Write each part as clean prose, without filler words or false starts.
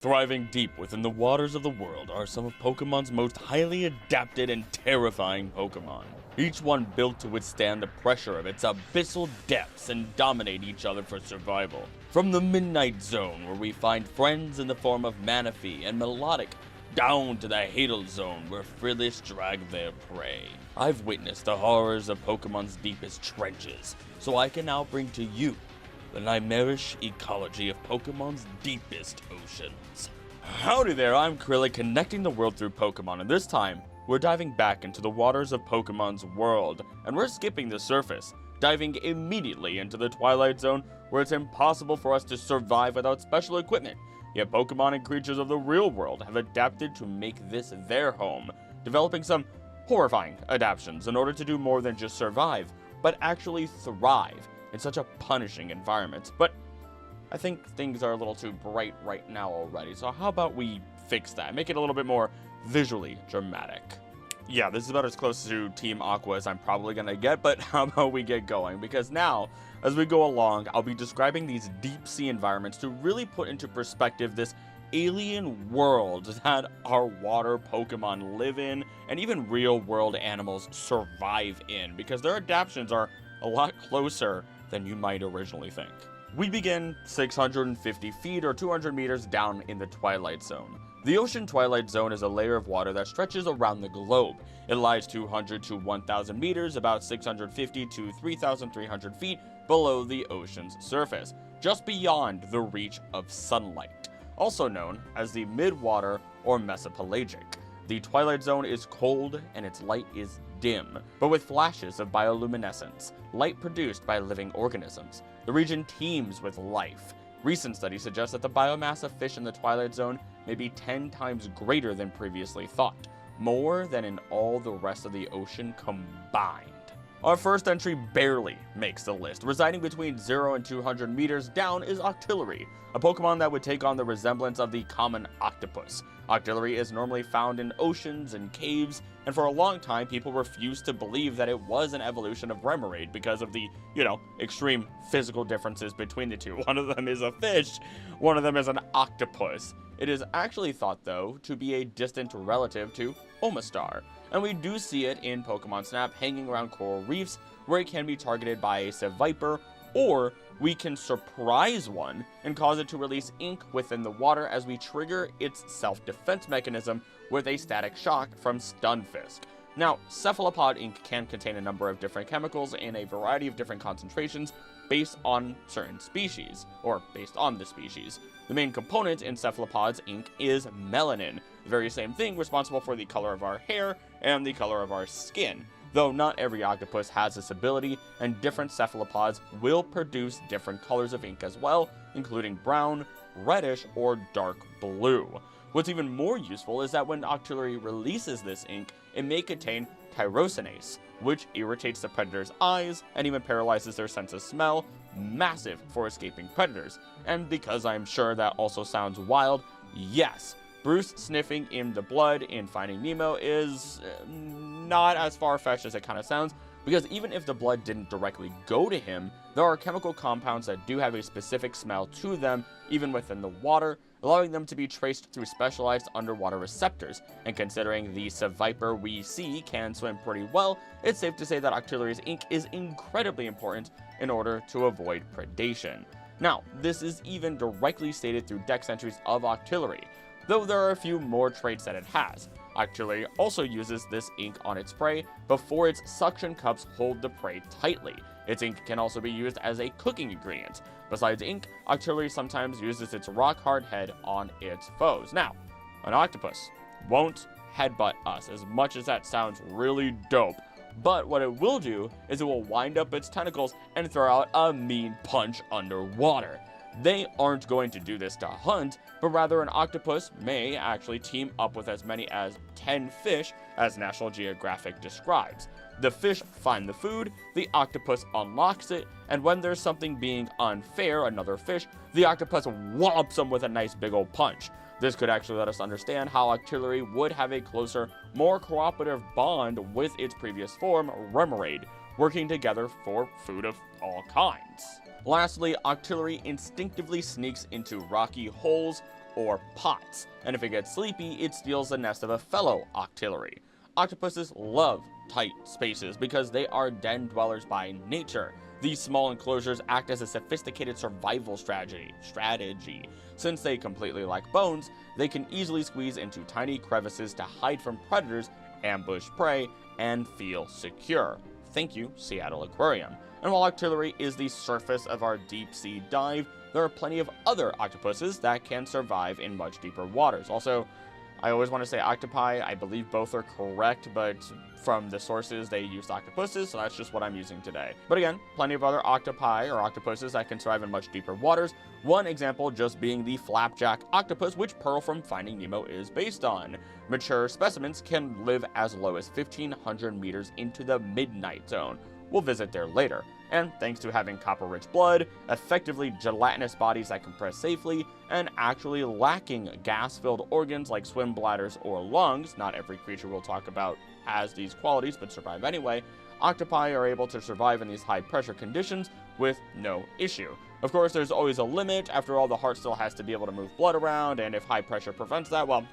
Thriving deep within the waters of the world are some of Pokemon's most highly adapted and terrifying Pokemon. Each one built to withstand the pressure of its abyssal depths and dominate each other for survival. From the Midnight Zone, where we find friends in the form of Manaphy and Milotic, down to the Hadal Zone, where Frillish drag their prey. I've witnessed the horrors of Pokemon's deepest trenches, so I can now bring to you the nightmarish ecology of Pokemon's deepest oceans. Howdy there, I'm Krillic, connecting the world through Pokemon, and this time, we're diving back into the waters of Pokemon's world, and we're skipping the surface, diving immediately into the Twilight Zone, where it's impossible for us to survive without special equipment. Yet Pokemon and creatures of the real world have adapted to make this their home, developing some horrifying adaptations in order to do more than just survive, but actually thrive in such a punishing environment. But I think things are a little too bright right now already, so how about we fix that, make it a little bit more visually dramatic. Yeah, this is about as close to Team Aqua as I'm probably gonna get, but how about we get going? Because now, as we go along, I'll be describing these deep sea environments to really put into perspective this alien world that our water Pokemon live in, and even real world animals survive in, because their adaptations are a lot closer than you might originally think. We begin 650 feet or 200 meters down in the Twilight Zone. The Ocean Twilight Zone is a layer of water that stretches around the globe. It lies 200 to 1,000 meters, about 650 to 3,300 feet below the ocean's surface, just beyond the reach of sunlight, also known as the midwater or mesopelagic. The Twilight Zone is cold and its light is dim, but with flashes of bioluminescence, light produced by living organisms. The region teems with life. Recent studies suggest that the biomass of fish in the Twilight Zone may be 10 times greater than previously thought, more than in all the rest of the ocean combined. Our first entry barely makes the list. Residing between 0 and 200 meters down is Octillery, a Pokemon that would take on the resemblance of the common octopus. Octillery is normally found in oceans and caves, and for a long time people refused to believe that it was an evolution of Remoraid because of the, extreme physical differences between the two. One of them is a fish, one of them is an octopus. It is actually thought, though, to be a distant relative to Omastar, and we do see it in Pokemon Snap hanging around coral reefs, where it can be targeted by a Seviper, or we can surprise one and cause it to release ink within the water as we trigger its self-defense mechanism with a static shock from Stunfisk. Now, cephalopod ink can contain a number of different chemicals in a variety of different concentrations based on certain species, or based on the species. The main component in cephalopod's ink is melanin, the very same thing responsible for the color of our hair and the color of our skin. Though not every octopus has this ability, and different cephalopods will produce different colors of ink as well, including brown, reddish, or dark blue. What's even more useful is that when Octillery releases this ink, it may contain tyrosinase, which irritates the predator's eyes and even paralyzes their sense of smell, massive for escaping predators. And because I'm sure that also sounds wild, yes, Bruce sniffing in the blood in Finding Nemo is not as far-fetched as it kind of sounds, because even if the blood didn't directly go to him, there are chemical compounds that do have a specific smell to them, even within the water, allowing them to be traced through specialized underwater receptors. And considering the Seviper we see can swim pretty well, it's safe to say that Octillery's ink is incredibly important in order to avoid predation. Now, this is even directly stated through dex entries of Octillery, though there are a few more traits that it has. Octillery also uses this ink on its prey before its suction cups hold the prey tightly. Its ink can also be used as a cooking ingredient. Besides ink, Octillery sometimes uses its rock-hard head on its foes. Now, an octopus won't headbutt us, as much as that sounds really dope, but what it will do is it will wind up its tentacles and throw out a mean punch underwater. They aren't going to do this to hunt, but rather an octopus may actually team up with as many as 10 fish, as National Geographic describes. The fish find the food, the octopus unlocks it, and when there's something being unfair, another fish, the octopus wallopes them with a nice big old punch. This could actually let us understand how Octillery would have a closer, more cooperative bond with its previous form, Remoraid, working together for food of all kinds. Lastly, Octillery instinctively sneaks into rocky holes or pots, and if it gets sleepy, it steals the nest of a fellow Octillery. Octopuses love tight spaces because they are den dwellers by nature. These small enclosures act as a sophisticated survival strategy. Since they completely lack bones, they can easily squeeze into tiny crevices to hide from predators, ambush prey, and feel secure. Thank you, Seattle Aquarium. And while Octillery is the surface of our deep sea dive, there are plenty of other octopuses that can survive in much deeper waters. Also, I always want to say octopi. I believe both are correct, but from the sources they used octopuses, so that's just what I'm using today. But again, plenty of other octopi or octopuses that can survive in much deeper waters. One example just being the flapjack octopus, which Pearl from Finding Nemo is based on. Mature specimens can live as low as 1,500 meters into the midnight zone. We'll visit there later. And thanks to having copper-rich blood, effectively gelatinous bodies that compress safely, and actually lacking gas-filled organs like swim bladders or lungs, not every creature we'll talk about has these qualities but survive anyway, octopi are able to survive in these high-pressure conditions with no issue. Of course, there's always a limit. After all, the heart still has to be able to move blood around, and if high pressure prevents that, well,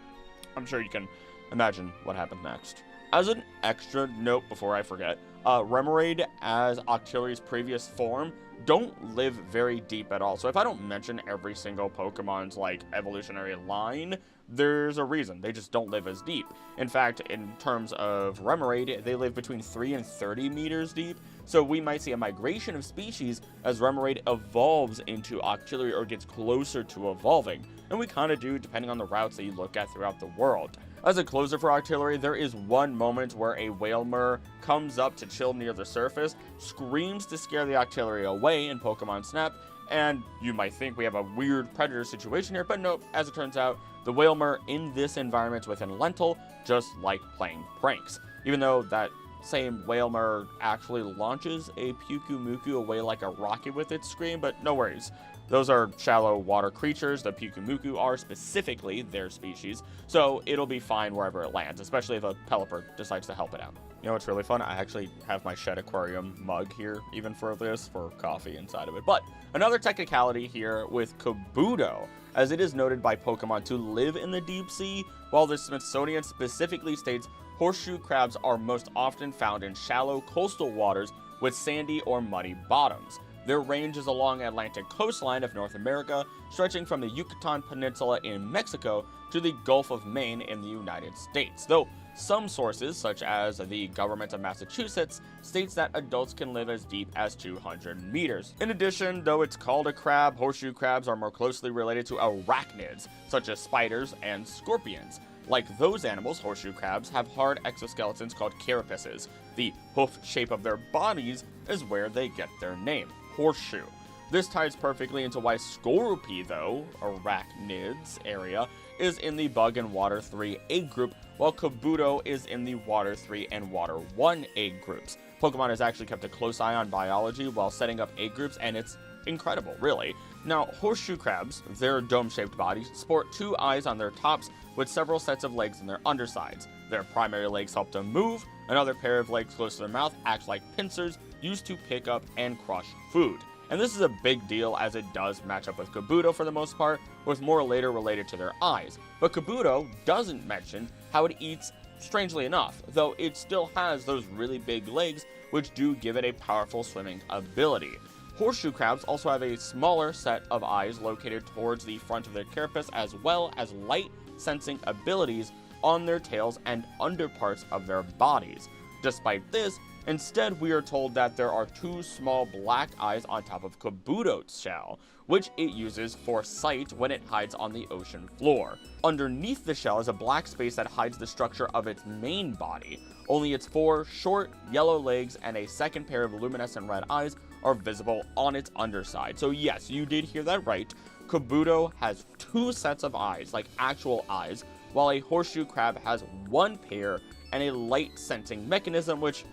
I'm sure you can imagine what happens next. As an extra note before I forget, Remoraid, as Octillery's previous form, don't live very deep at all. So if I don't mention every single Pokemon's like evolutionary line, there's a reason. They just don't live as deep. In fact, in terms of Remoraid, they live between 3 and 30 meters deep. So we might see a migration of species as Remoraid evolves into Octillery or gets closer to evolving. And we kind of do depending on the routes that you look at throughout the world. As a closer for Octillery, there is one moment where a Wailmer comes up to chill near the surface, screams to scare the Octillery away in Pokemon Snap, and you might think we have a weird predator situation here, but nope, as it turns out, the Wailmer in this environment within Lentil just like playing pranks. Even though that same Wailmer actually launches a Pyukumuku away like a rocket with its scream, but no worries. Those are shallow water creatures. The Pyukumuku are specifically their species, so it'll be fine wherever it lands, especially if a Pelipper decides to help it out. You know what's really fun? I actually have my Shed Aquarium mug here, even for this, for coffee inside of it. But another technicality here with Kabuto, as it is noted by Pokemon to live in the deep sea, while the Smithsonian specifically states horseshoe crabs are most often found in shallow coastal waters with sandy or muddy bottoms. Their range is along the Atlantic coastline of North America, stretching from the Yucatan Peninsula in Mexico to the Gulf of Maine in the United States, though some sources, such as the government of Massachusetts, states that adults can live as deep as 200 meters. In addition, though it's called a crab, horseshoe crabs are more closely related to arachnids, such as spiders and scorpions. Like those animals, horseshoe crabs have hard exoskeletons called carapaces. The hoof shape of their bodies is where they get their name, horseshoe. This ties perfectly into why Scorpy, though, arachnids area, is in the Bug and Water 3 egg group, while Kabuto is in the Water 3 and Water 1 egg groups. Pokemon has actually kept a close eye on biology while setting up egg groups, and it's incredible, really. Now, horseshoe crabs, their dome-shaped bodies, sport 2 eyes on their tops with several sets of legs on their undersides. Their primary legs help to move. Another pair of legs close to their mouth acts like pincers used to pick up and crush food. And this is a big deal as it does match up with Kabuto for the most part, with more later related to their eyes. But Kabuto doesn't mention how it eats, strangely enough, though it still has those really big legs which do give it a powerful swimming ability. Horseshoe crabs also have a smaller set of eyes located towards the front of their carapace, as well as light sensing abilities on their tails and underparts of their bodies. Despite this, instead we are told that there are 2 small black eyes on top of Kabuto's shell, which it uses for sight when it hides on the ocean floor. Underneath the shell is a black space that hides the structure of its main body. Only its 4 short yellow legs and a second pair of luminescent red eyes are visible on its underside. So yes, you did hear that right. Kabuto has 2 sets of eyes, like actual eyes, while a horseshoe crab has 1 pair and a light sensing mechanism, which,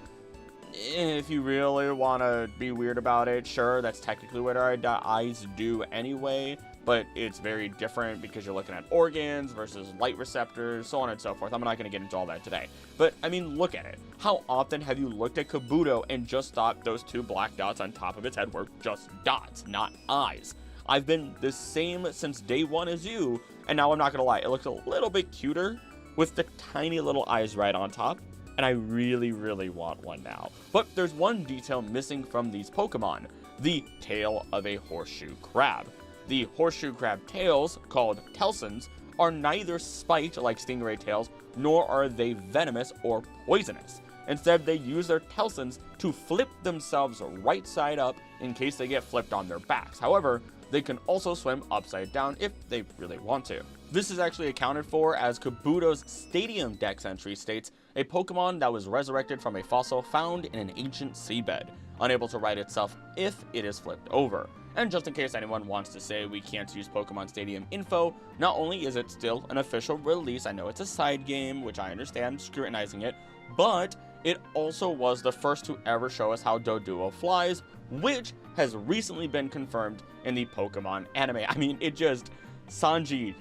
if you really want to be weird about it, sure, that's technically what our eyes do anyway, but it's very different because you're looking at organs versus light receptors, so on and so forth. I'm not going to get into all that today. But, I mean, look at it. How often have you looked at Kabuto and just thought those 2 black dots on top of its head were just dots, not eyes? I've been the same since day 1 as you, And now I'm not gonna lie, it looks a little bit cuter with the tiny little eyes right on top, and I really, really want one now. But there's one detail missing from these Pokemon, the tail of a horseshoe crab. The horseshoe crab tails, called telsons, are neither spiked like stingray tails, nor are they venomous or poisonous. Instead, they use their telsons to flip themselves right side up in case they get flipped on their backs. However, they can also swim upside down if they really want to. This is actually accounted for as Kabuto's Stadium Dex entry states, a Pokemon that was resurrected from a fossil found in an ancient seabed, unable to right itself if it is flipped over. And just in case anyone wants to say we can't use Pokemon Stadium info, not only is it still an official release, I know it's a side game, which I understand scrutinizing it, but it also was the first to ever show us how Doduo flies, which has recently been confirmed in the Pokemon anime. I mean, Sanji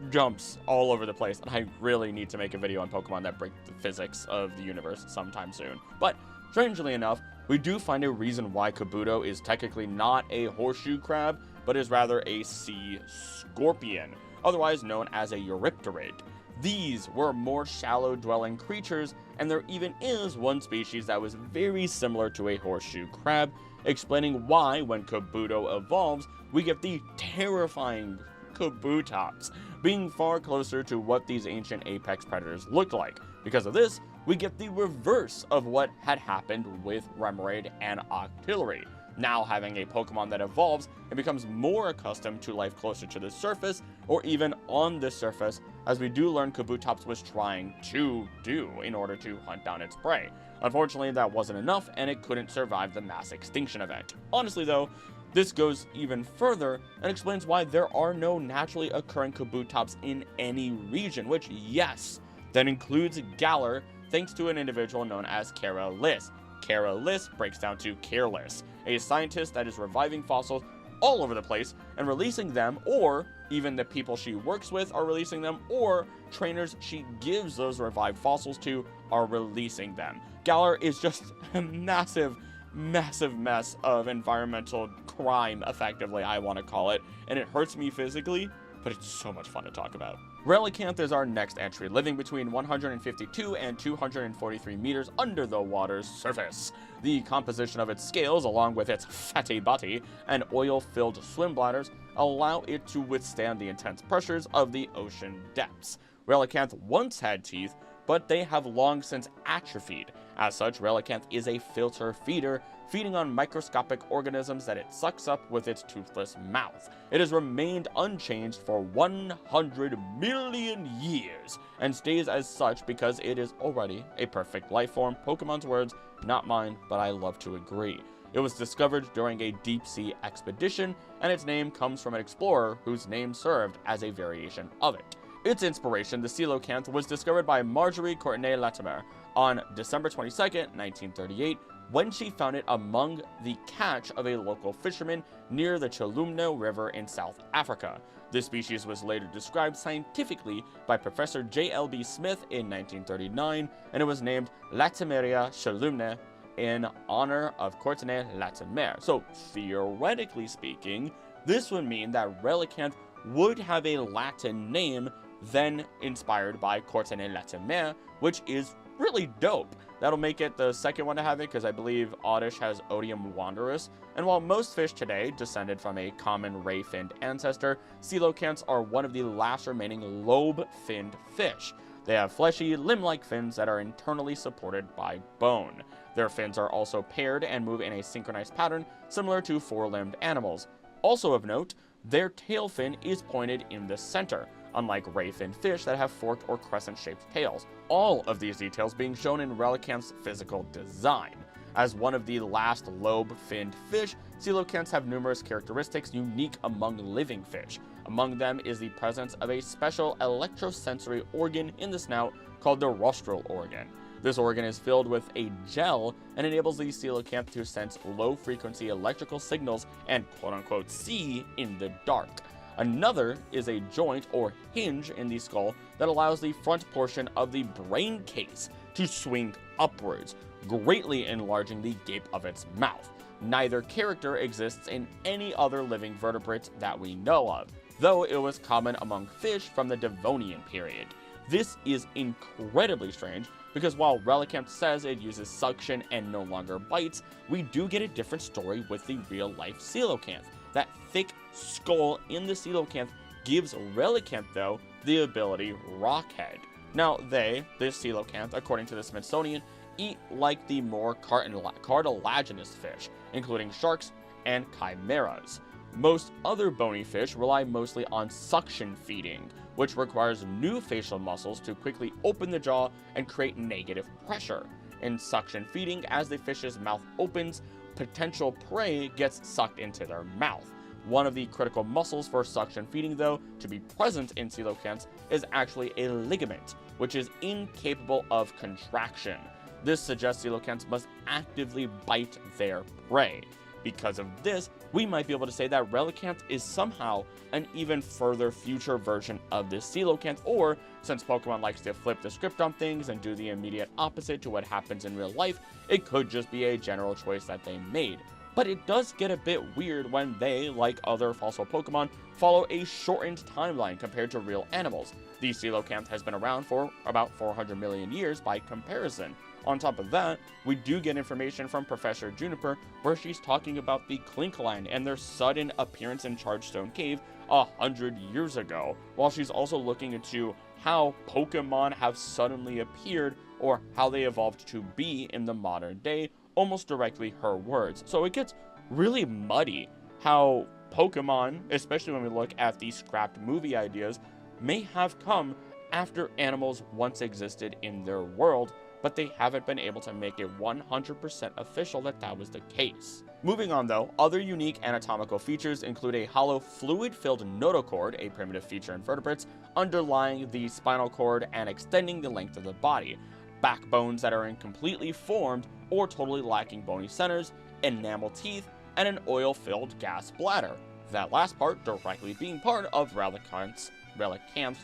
jumps all over the place, and I really need to make a video on Pokemon that break the physics of the universe sometime soon. But strangely enough, we do find a reason why Kabuto is technically not a horseshoe crab, but is rather a sea scorpion, otherwise known as a Eurypterid. These were more shallow-dwelling creatures, and there even is one species that was very similar to a horseshoe crab, explaining why, when Kabuto evolves, we get the terrifying Kabutops, being far closer to what these ancient apex predators looked like. Because of this, we get the reverse of what had happened with Remoraid and Octillery. Now having a Pokemon that evolves and becomes more accustomed to life closer to the surface, or even on the surface, as we do learn Kabutops was trying to do in order to hunt down its prey. Unfortunately, that wasn't enough, and it couldn't survive the mass extinction event. Honestly though, this goes even further and explains why there are no naturally occurring Kabutops in any region, which, yes, that includes Galar, thanks to an individual known as Careless. Careless breaks down to careless, a scientist that is reviving fossils all over the place and releasing them, or even the people she works with are releasing them, or trainers she gives those revived fossils to are releasing them. Galar is just a massive mess of environmental crime, effectively, I want to call it, and it hurts me physically, but it's so much fun to talk about. Relicanth is our next entry, living between 152 and 243 meters under the water's surface. The composition of its scales, along with its fatty body and oil-filled swim bladders, allow it to withstand the intense pressures of the ocean depths. Relicanth once had teeth, but they have long since atrophied. As such, Relicanth is a filter feeder, feeding on microscopic organisms that it sucks up with its toothless mouth. It has remained unchanged for 100 million years, and stays as such because it is already a perfect life form. Pokemon's words, not mine, but I love to agree. It was discovered during a deep-sea expedition, and its name comes from an explorer whose name served as a variation of it. Its inspiration, the coelacanth, was discovered by Marjorie Courtenay-Latimer on December 22nd, 1938, when she found it among the catch of a local fisherman near the Chilumno River in South Africa. This species was later described scientifically by Professor J.L.B. Smith in 1939, and it was named Latimeria chalumnae in honor of Courtenay-Latimer. So, theoretically speaking, this would mean that Relicanth would have a Latin name then inspired by Courtenay-Latimer, which is really dope. That'll make it the second one to have it, because I believe Oddish has Odium Wanderus, and while most fish today descended from a common ray-finned ancestor, coelacanths are one of the last remaining lobe-finned fish. They have fleshy, limb-like fins that are internally supported by bone. Their fins are also paired and move in a synchronized pattern, similar to four-limbed animals. Also of note, their tail fin is pointed in the center, unlike ray-finned fish that have forked or crescent-shaped tails. All of these details being shown in Relicanth's physical design. As one of the last lobe-finned fish, coelacanths have numerous characteristics unique among living fish. Among them is the presence of a special electrosensory organ in the snout called the rostral organ. This organ is filled with a gel and enables the coelacanth to sense low-frequency electrical signals and quote-unquote see in the dark. Another is a joint or hinge in the skull that allows the front portion of the brain case to swing upwards, greatly enlarging the gape of its mouth. Neither character exists in any other living vertebrate that we know of. though it was common among fish from the Devonian period. This is incredibly strange, because while Relicanth says it uses suction and no longer bites, we do get a different story with the real-life Coelacanth. That thick skull in the Coelacanth gives Relicanth, though, the ability Rockhead. Now this Coelacanth, according to the Smithsonian, eat like the more cartilaginous fish, including sharks and chimeras. Most other bony fish rely mostly on suction feeding, which requires new facial muscles to quickly open the jaw and create negative pressure. In suction feeding, as the fish's mouth opens, potential prey gets sucked into their mouth. One of the critical muscles for suction feeding, though, to be present in coelacanths is actually a ligament, which is incapable of contraction. This suggests coelacanths must actively bite their prey. Because of this, we might be able to say that Relicanth is somehow an even further future version of this coelacanth, or, since Pokemon likes to flip the script on things and do the immediate opposite to what happens in real life, it could just be a general choice that they made. But it does get a bit weird when they, like other fossil Pokemon, follow a shortened timeline compared to real animals. The coelacanth has been around for about 400 million years by comparison. On top of that, we do get information from Professor Juniper where she's talking about the Klinkline and their sudden appearance in Chargestone Cave 100 years ago, while she's also looking into how Pokemon have suddenly appeared or how they evolved to be in the modern day, almost directly her words. So it gets really muddy how Pokemon, especially when we look at the scrapped movie ideas, may have come after animals once existed in their world, but they haven't been able to make it 100% official that that was the case. Moving on though, other unique anatomical features include a hollow fluid-filled notochord, a primitive feature in vertebrates, underlying the spinal cord and extending the length of the body, backbones that are incompletely formed or totally lacking bony centers, enamel teeth, and an oil-filled gas bladder. That last part directly being part of Relicanth's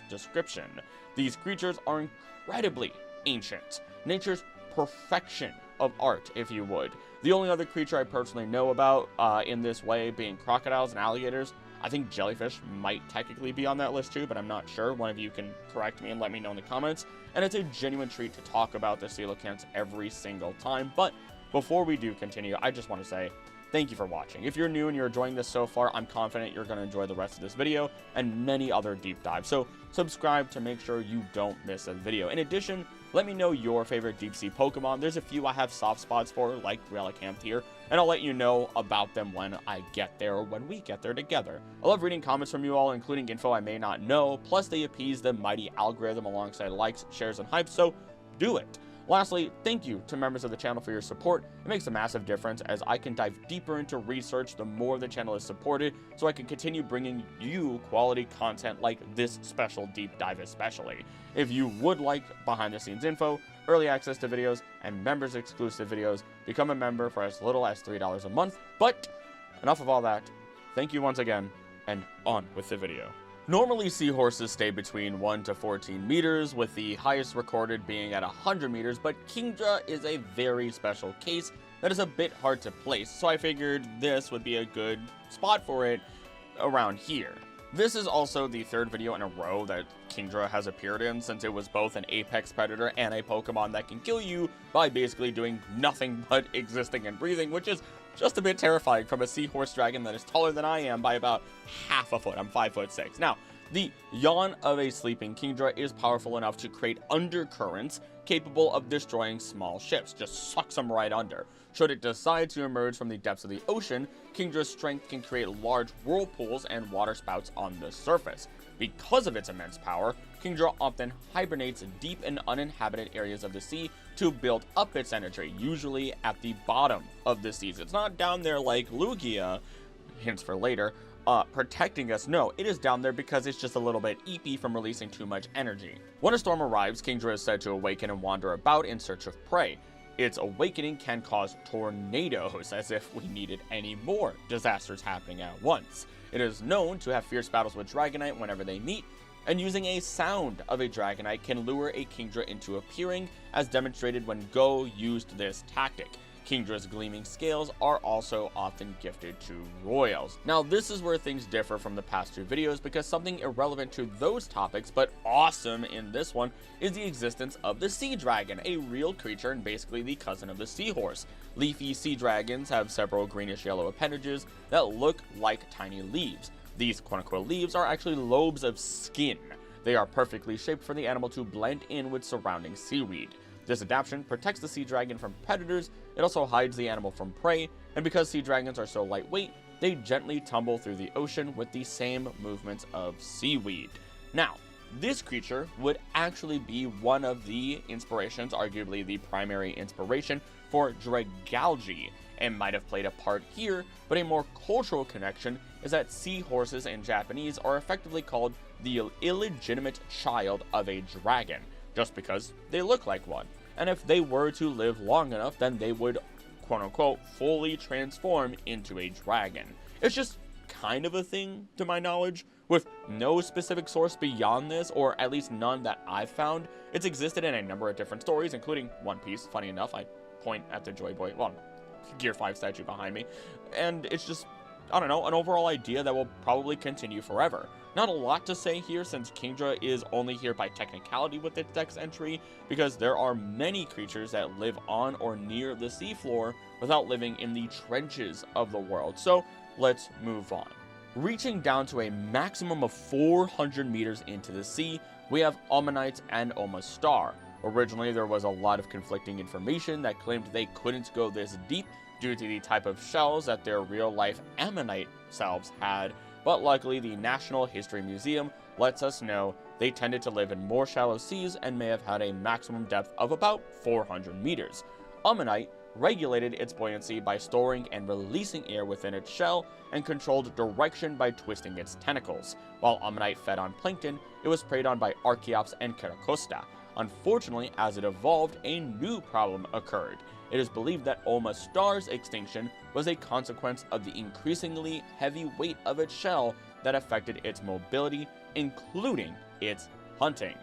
description. These creatures are incredibly ancient, nature's perfection of art, if you would. The only other creature I personally know about in this way being crocodiles and alligators. I think jellyfish might technically be on that list too, but I'm not sure. One of you can correct me and let me know in the comments. And it's a genuine treat to talk about the coelacanths every single time. But before we do continue, I just want to say thank you for watching. If you're new and you're enjoying this so far, I'm confident you're going to enjoy the rest of this video and many other deep dives. So subscribe to make sure you don't miss a video. In addition, let me know your favorite deep sea Pokemon. There's a few I have soft spots for, like Relicanth here, and I'll let you know about them when I get there or when we get there together. I love reading comments from you all, including info I may not know, plus they appease the mighty algorithm alongside likes, shares, and hype, so do it. Lastly, thank you to members of the channel for your support. It makes a massive difference as I can dive deeper into research the more the channel is supported, so I can continue bringing you quality content like this special deep dive especially. If you would like behind the scenes info, early access to videos, and members exclusive videos, become a member for as little as $3 a month. But enough of all that. Thank you once again, and on with the video. Normally, seahorses stay between 1 to 14 meters, with the highest recorded being at 100 meters, but Kingdra is a very special case that is a bit hard to place, so I figured this would be a good spot for it around here. This is also the third video in a row that Kingdra has appeared in, since it was both an apex predator and a Pokemon that can kill you by basically doing nothing but existing and breathing, which is just a bit terrifying from a seahorse dragon that is taller than I am by about half a foot. I'm 5'6". Now, the yawn of a sleeping Kingdra is powerful enough to create undercurrents capable of destroying small ships, just sucks them right under. Should it decide to emerge from the depths of the ocean, Kingdra's strength can create large whirlpools and waterspouts on the surface. Because of its immense power, Kingdra often hibernates deep in uninhabited areas of the sea to build up its energy, usually at the bottom of the seas. It's not down there like Lugia, hints for later, protecting us. No, it is down there because it's just a little bit eepy from releasing too much energy. When a storm arrives, Kingdra is said to awaken and wander about in search of prey. Its awakening can cause tornadoes, as if we needed any more disasters happening at once. It is known to have fierce battles with Dragonite whenever they meet, and using a sound of a Dragonite can lure a Kingdra into appearing, as demonstrated when Go used this tactic. Kingdra's gleaming scales are also often gifted to royals. Now this is where things differ from the past two videos, because something irrelevant to those topics but awesome in this one is the existence of the sea dragon, a real creature and basically the cousin of the seahorse. Leafy sea dragons have several greenish yellow appendages that look like tiny leaves. These quote-unquote leaves are actually lobes of skin. They are perfectly shaped for the animal to blend in with surrounding seaweed. This adaptation protects the sea dragon from predators, it also hides the animal from prey, and because sea dragons are so lightweight, they gently tumble through the ocean with the same movements of seaweed. Now, this creature would actually be one of the inspirations, arguably the primary inspiration, for Dragalge, and might have played a part here, but a more cultural connection is that seahorses in Japanese are effectively called the illegitimate child of a dragon, just because they look like one. And if they were to live long enough, then they would, quote-unquote, fully transform into a dragon. It's just kind of a thing, to my knowledge, with no specific source beyond this, or at least none that I've found. It's existed in a number of different stories, including One Piece. Funny enough, I point at the Joy Boy, well, Gear 5 statue behind me, and it's just, I don't know, an overall idea that will probably continue forever. Not a lot to say here, since Kingdra is only here by technicality with its dex entry, because there are many creatures that live on or near the seafloor without living in the trenches of the world. So let's move on. Reaching down to a maximum of 400 meters into the sea, we have Omanyte and Omastar. Originally, there was a lot of conflicting information that claimed they couldn't go this deep due to the type of shells that their real-life ammonite selves had, but luckily the National History Museum lets us know they tended to live in more shallow seas and may have had a maximum depth of about 400 meters. Omanyte regulated its buoyancy by storing and releasing air within its shell, and controlled direction by twisting its tentacles. While Omanyte fed on plankton, it was preyed on by Archaeops and Caracosta. Unfortunately, as it evolved, a new problem occurred. It is believed that Omastar's extinction was a consequence of the increasingly heavy weight of its shell that affected its mobility, including its hunting.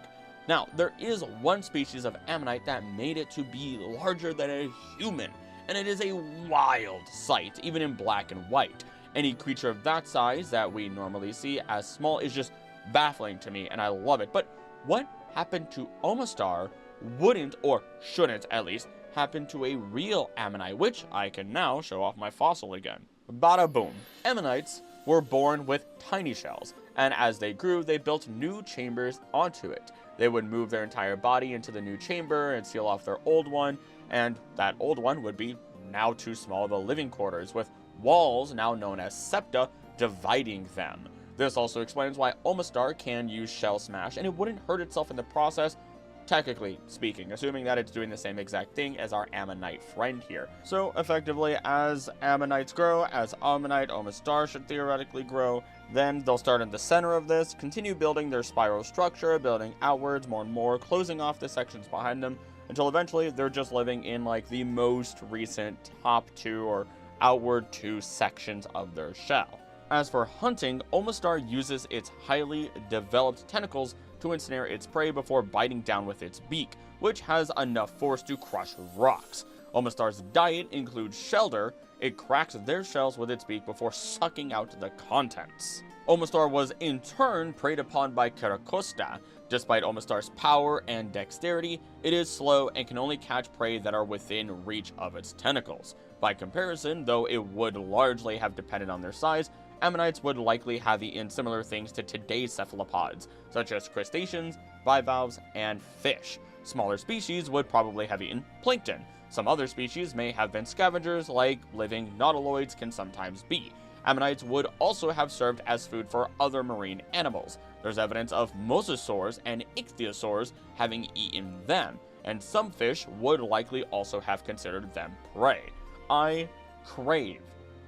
Now, there is one species of ammonite that made it to be larger than a human, and it is a wild sight, even in black and white. Any creature of that size that we normally see as small is just baffling to me, and I love it. But what happened to Omastar wouldn't, or shouldn't at least, happen to a real ammonite, which I can now show off my fossil again. Bada boom. Ammonites were born with tiny shells, and as they grew, they built new chambers onto it. They would move their entire body into the new chamber and seal off their old one, and that old one would be now too small the living quarters, with walls, now known as septa, dividing them. This also explains why Omastar can use Shell Smash, and it wouldn't hurt itself in the process, technically speaking, assuming that it's doing the same exact thing as our Ammonite friend here. So, effectively, as Ammonites grow, as Omanyte, Omastar should theoretically grow, then they'll start in the center of this, continue building their spiral structure, building outwards more and more, closing off the sections behind them, until eventually they're just living in, like, the most recent top two or outward two sections of their shell. As for hunting, Omastar uses its highly developed tentacles to ensnare its prey before biting down with its beak, which has enough force to crush rocks. Omastar's diet includes shelter. It cracks their shells with its beak before sucking out the contents. Omastar was in turn preyed upon by Caracosta. Despite Omastar's power and dexterity, it is slow and can only catch prey that are within reach of its tentacles. By comparison, though it would largely have depended on their size, ammonites would likely have eaten similar things to today's cephalopods, such as crustaceans, bivalves, and fish. Smaller species would probably have eaten plankton. Some other species may have been scavengers, like living nautiloids can sometimes be. Ammonites would also have served as food for other marine animals. There's evidence of mosasaurs and ichthyosaurs having eaten them, and some fish would likely also have considered them prey. I crave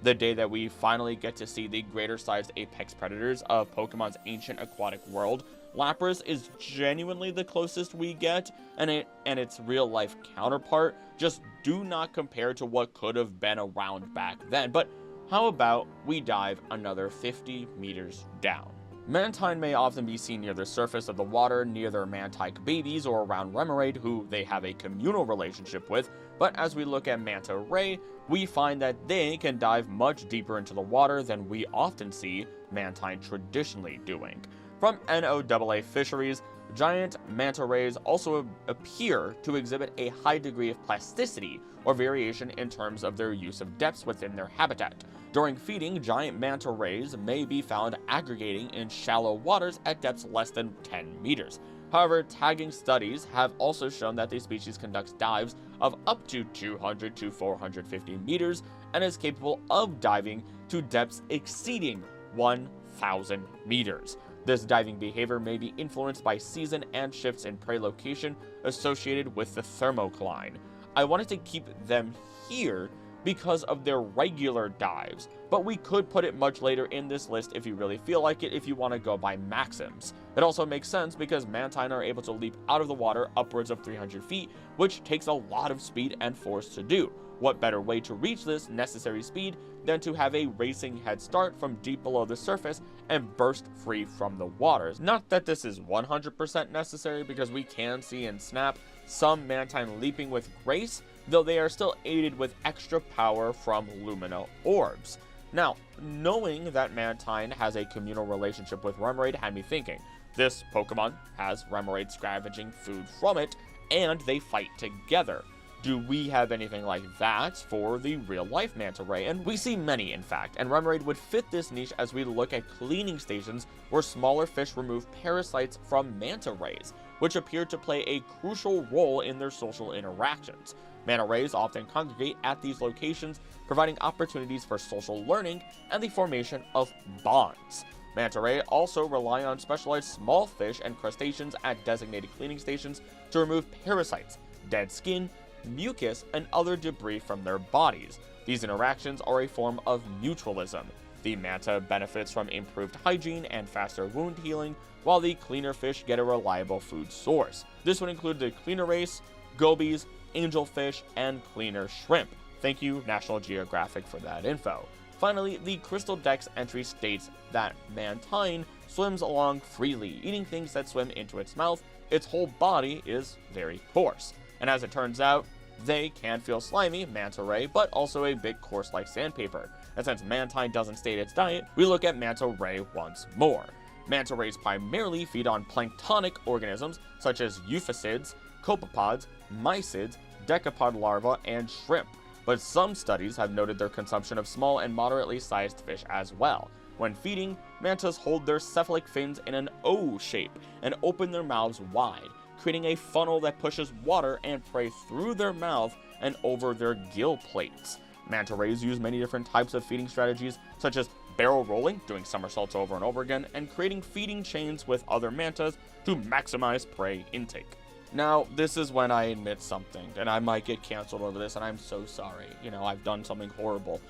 the day that we finally get to see the greater sized apex predators of Pokemon's ancient aquatic world. Lapras is genuinely the closest we get, and its real life counterpart just do not compare to what could have been around back then. But how about we dive another 50 meters down? Mantine may often be seen near the surface of the water near their mantike babies or around Remoraid, who they have a communal relationship with, but as we look at manta ray, we find that they can dive much deeper into the water than we often see Mantine traditionally doing. From NOAA fisheries, giant manta rays also appear to exhibit a high degree of plasticity or variation in terms of their use of depths within their habitat. During feeding, giant manta rays may be found aggregating in shallow waters at depths less than 10 meters. However, tagging studies have also shown that the species conducts dives of up to 200 to 450 meters and is capable of diving to depths exceeding 1,000 meters. This diving behavior may be influenced by season and shifts in prey location associated with the thermocline. I wanted to keep them here because of their regular dives, but we could put it much later in this list if you really feel like it, if you want to go by maxims. It also makes sense because Mantine are able to leap out of the water upwards of 300 feet, which takes a lot of speed and force to do. What better way to reach this necessary speed than to have a racing head start from deep below the surface and burst free from the waters? Not that this is 100% necessary, because we can see in Snap some Mantine leaping with grace, though they are still aided with extra power from Lumina orbs. Now, knowing that Mantine has a communal relationship with Remoraid had me thinking, this Pokemon has Remoraid scavenging food from it, and they fight together. Do we have anything like that for the real-life manta ray? And we see many, in fact, and Remoraid would fit this niche as we look at cleaning stations where smaller fish remove parasites from manta rays, which appear to play a crucial role in their social interactions. Manta rays often congregate at these locations, providing opportunities for social learning and the formation of bonds. Manta ray also rely on specialized small fish and crustaceans at designated cleaning stations to remove parasites, dead skin, mucus, and other debris from their bodies. These interactions are a form of mutualism. The manta benefits from improved hygiene and faster wound healing, while the cleaner fish get a reliable food source. This would include the cleaner race, gobies, angelfish, and cleaner shrimp. Thank you, National Geographic, for that info. Finally, the Crystal Dex entry states that Mantine swims along freely, eating things that swim into its mouth. Its whole body is very coarse. And as it turns out, they can feel slimy, manta ray, but also a bit coarse like sandpaper. And since Mantine doesn't state its diet, we look at manta ray once more. Manta rays primarily feed on planktonic organisms such as euphasids, copepods, mysids, decapod larvae, and shrimp. But some studies have noted their consumption of small and moderately sized fish as well. When feeding, mantas hold their cephalic fins in an O shape and open their mouths wide, creating a funnel that pushes water and prey through their mouth and over their gill plates. Manta rays use many different types of feeding strategies, such as barrel rolling, doing somersaults over and over again, and creating feeding chains with other mantas to maximize prey intake. Now, this is when I admit something, and I might get canceled over this, and I'm so sorry. You know, I've done something horrible,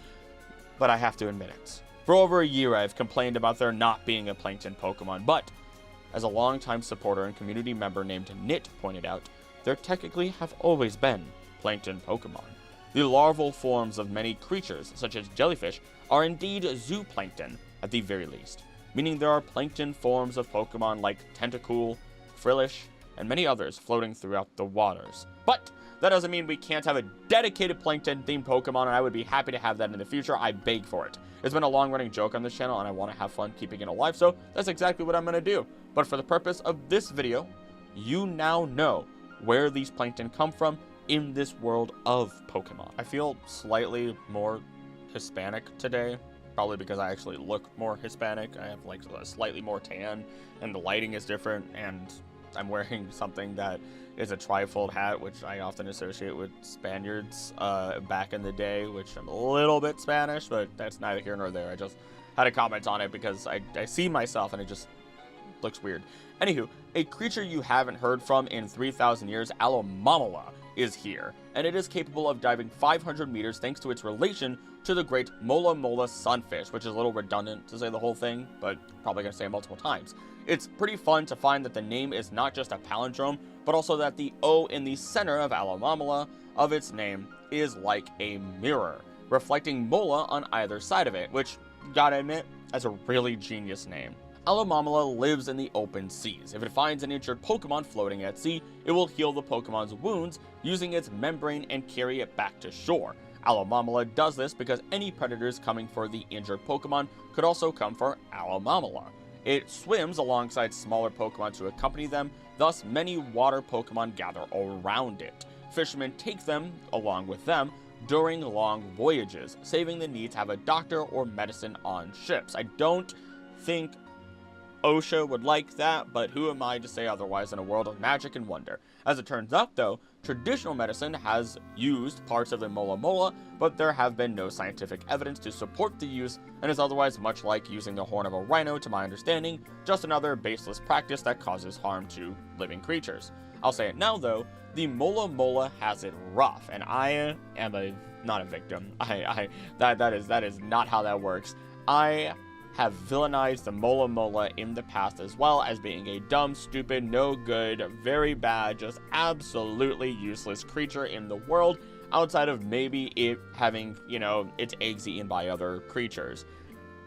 but I have to admit it. For over a year, I've complained about there not being a plankton Pokemon, but as a longtime supporter and community member named Knit pointed out, there technically have always been plankton Pokemon. The larval forms of many creatures, such as jellyfish, are indeed zooplankton at the very least, meaning there are plankton forms of Pokemon like Tentacruel, Frillish, and many others floating throughout the waters. But that doesn't mean we can't have a dedicated plankton-themed Pokemon, and I would be happy to have that in the future. I beg for it. It's been a long-running joke on this channel, and I want to have fun keeping it alive, so that's exactly what I'm going to do. But for the purpose of this video, you now know where these plankton come from in this world of Pokemon. I feel slightly more Hispanic today, probably because I actually look more Hispanic. I have like a slightly more tan, and the lighting is different, and I'm wearing something that is a trifold hat, which I often associate with Spaniards back in the day, which I'm a little bit Spanish, but that's neither here nor there. I just had a comment on it because I see myself and it just looks weird. Anywho, a creature you haven't heard from in 3,000 years, Alomomola, is here, and it is capable of diving 500 meters thanks to its relation to the great Mola sunfish, which is a little redundant to say the whole thing, but probably gonna say it multiple times. It's pretty fun to find that the name is not just a palindrome, but also that the O in the center of Alomomola of its name is like a mirror, reflecting Mola on either side of it, which, gotta admit, that's a really genius name. Alomomola lives in the open seas. If it finds an injured Pokemon floating at sea, it will heal the Pokemon's wounds using its membrane and carry it back to shore. Alomomola does this because any predators coming for the injured Pokemon could also come for Alomomola. It swims alongside smaller Pokemon to accompany them, thus many water Pokemon gather around it. Fishermen take them along with them during long voyages, saving the need to have a doctor or medicine on ships. I don't think OSHA would like that, but who am I to say otherwise in a world of magic and wonder? As it turns out though, traditional medicine has used parts of the Molamola, but there have been no scientific evidence to support the use, and is otherwise much like using the horn of a rhino to my understanding, just another baseless practice that causes harm to living creatures. I'll say it now though, the Molamola has it rough, and I am not a victim. That is not how that works. I have villainized the Molamola in the past as well as being a dumb, stupid, no good, very bad, just absolutely useless creature in the world, outside of maybe it having, you know, its eggs eaten by other creatures.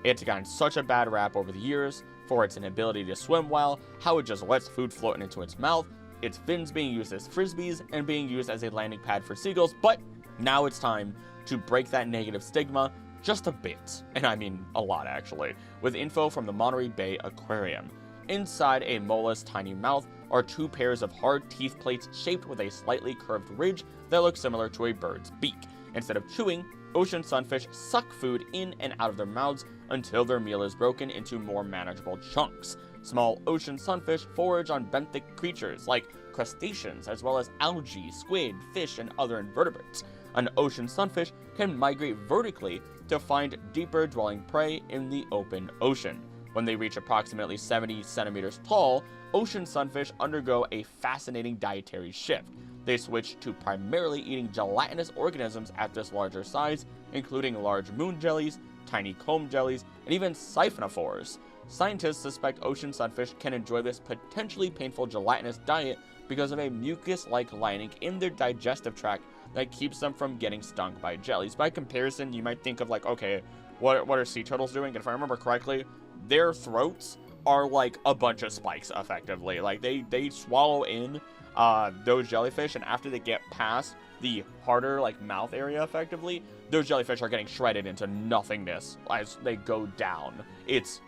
It's gotten such a bad rap over the years for its inability to swim well, how it just lets food float into its mouth, its fins being used as frisbees, and being used as a landing pad for seagulls, but now it's time to break that negative stigma just a bit, and I mean a lot actually, with info from the Monterey Bay Aquarium. Inside a mola's tiny mouth are two pairs of hard teeth plates shaped with a slightly curved ridge that look similar to a bird's beak. Instead of chewing, ocean sunfish suck food in and out of their mouths until their meal is broken into more manageable chunks. Small ocean sunfish forage on benthic creatures like crustaceans, as well as algae, squid, fish, and other invertebrates. An ocean sunfish can migrate vertically to find deeper dwelling prey in the open ocean. When they reach approximately 70 centimeters tall, ocean sunfish undergo a fascinating dietary shift. They switch to primarily eating gelatinous organisms at this larger size, including large moon jellies, tiny comb jellies, and even siphonophores. Scientists suspect ocean sunfish can enjoy this potentially painful gelatinous diet because of a mucus-like lining in their digestive tract that keeps them from getting stung by jellies. By comparison, you might think of like, okay, what are sea turtles doing? And if I remember correctly, their throats are like a bunch of spikes, effectively. Like they swallow in those jellyfish, and after they get past the harder like mouth area, effectively, those jellyfish are getting shredded into nothingness as they go down. It's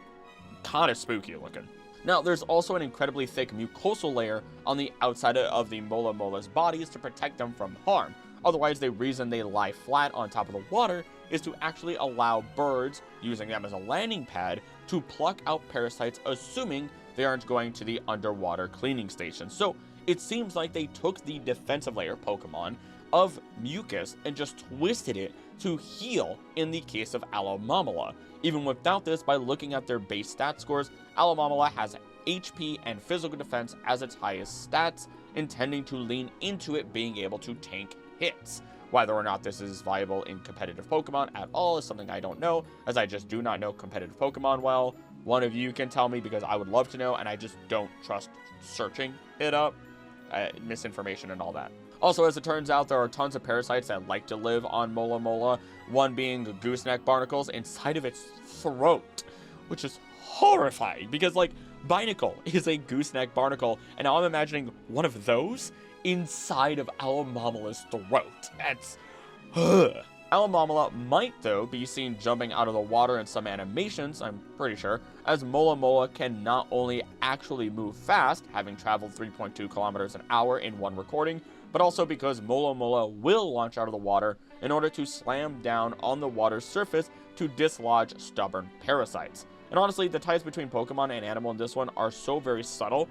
kind of spooky looking. Now, there's also an incredibly thick mucosal layer on the outside of the Molamola's bodies to protect them from harm. Otherwise, the reason they lie flat on top of the water is to actually allow birds, using them as a landing pad, to pluck out parasites, assuming they aren't going to the underwater cleaning station. So, it seems like they took the defensive layer Pokemon of mucus and just twisted it to heal in the case of Alomomola. Even without this, by looking at their base stat scores, Alomomola has HP and physical defense as its highest stats, intending to lean into it being able to tank hits. Whether or not this is viable in competitive Pokemon at all is something I don't know, as I just do not know competitive Pokemon well. One of you can tell me, because I would love to know, and I just don't trust searching it up. Misinformation and all that. Also, as it turns out, there are tons of parasites that like to live on Molamola, one being gooseneck barnacles inside of its throat, which is horrifying, because, like, Binacle is a gooseneck barnacle, and now I'm imagining one of those inside of Alomomola's throat. That's... Alomomola might, though, be seen jumping out of the water in some animations, I'm pretty sure, as Molamola can not only actually move fast, having traveled 3.2 kilometers an hour in one recording, but also because Molamola will launch out of the water in order to slam down on the water's surface to dislodge stubborn parasites. And honestly, the ties between Pokemon and animal in this one are so very subtle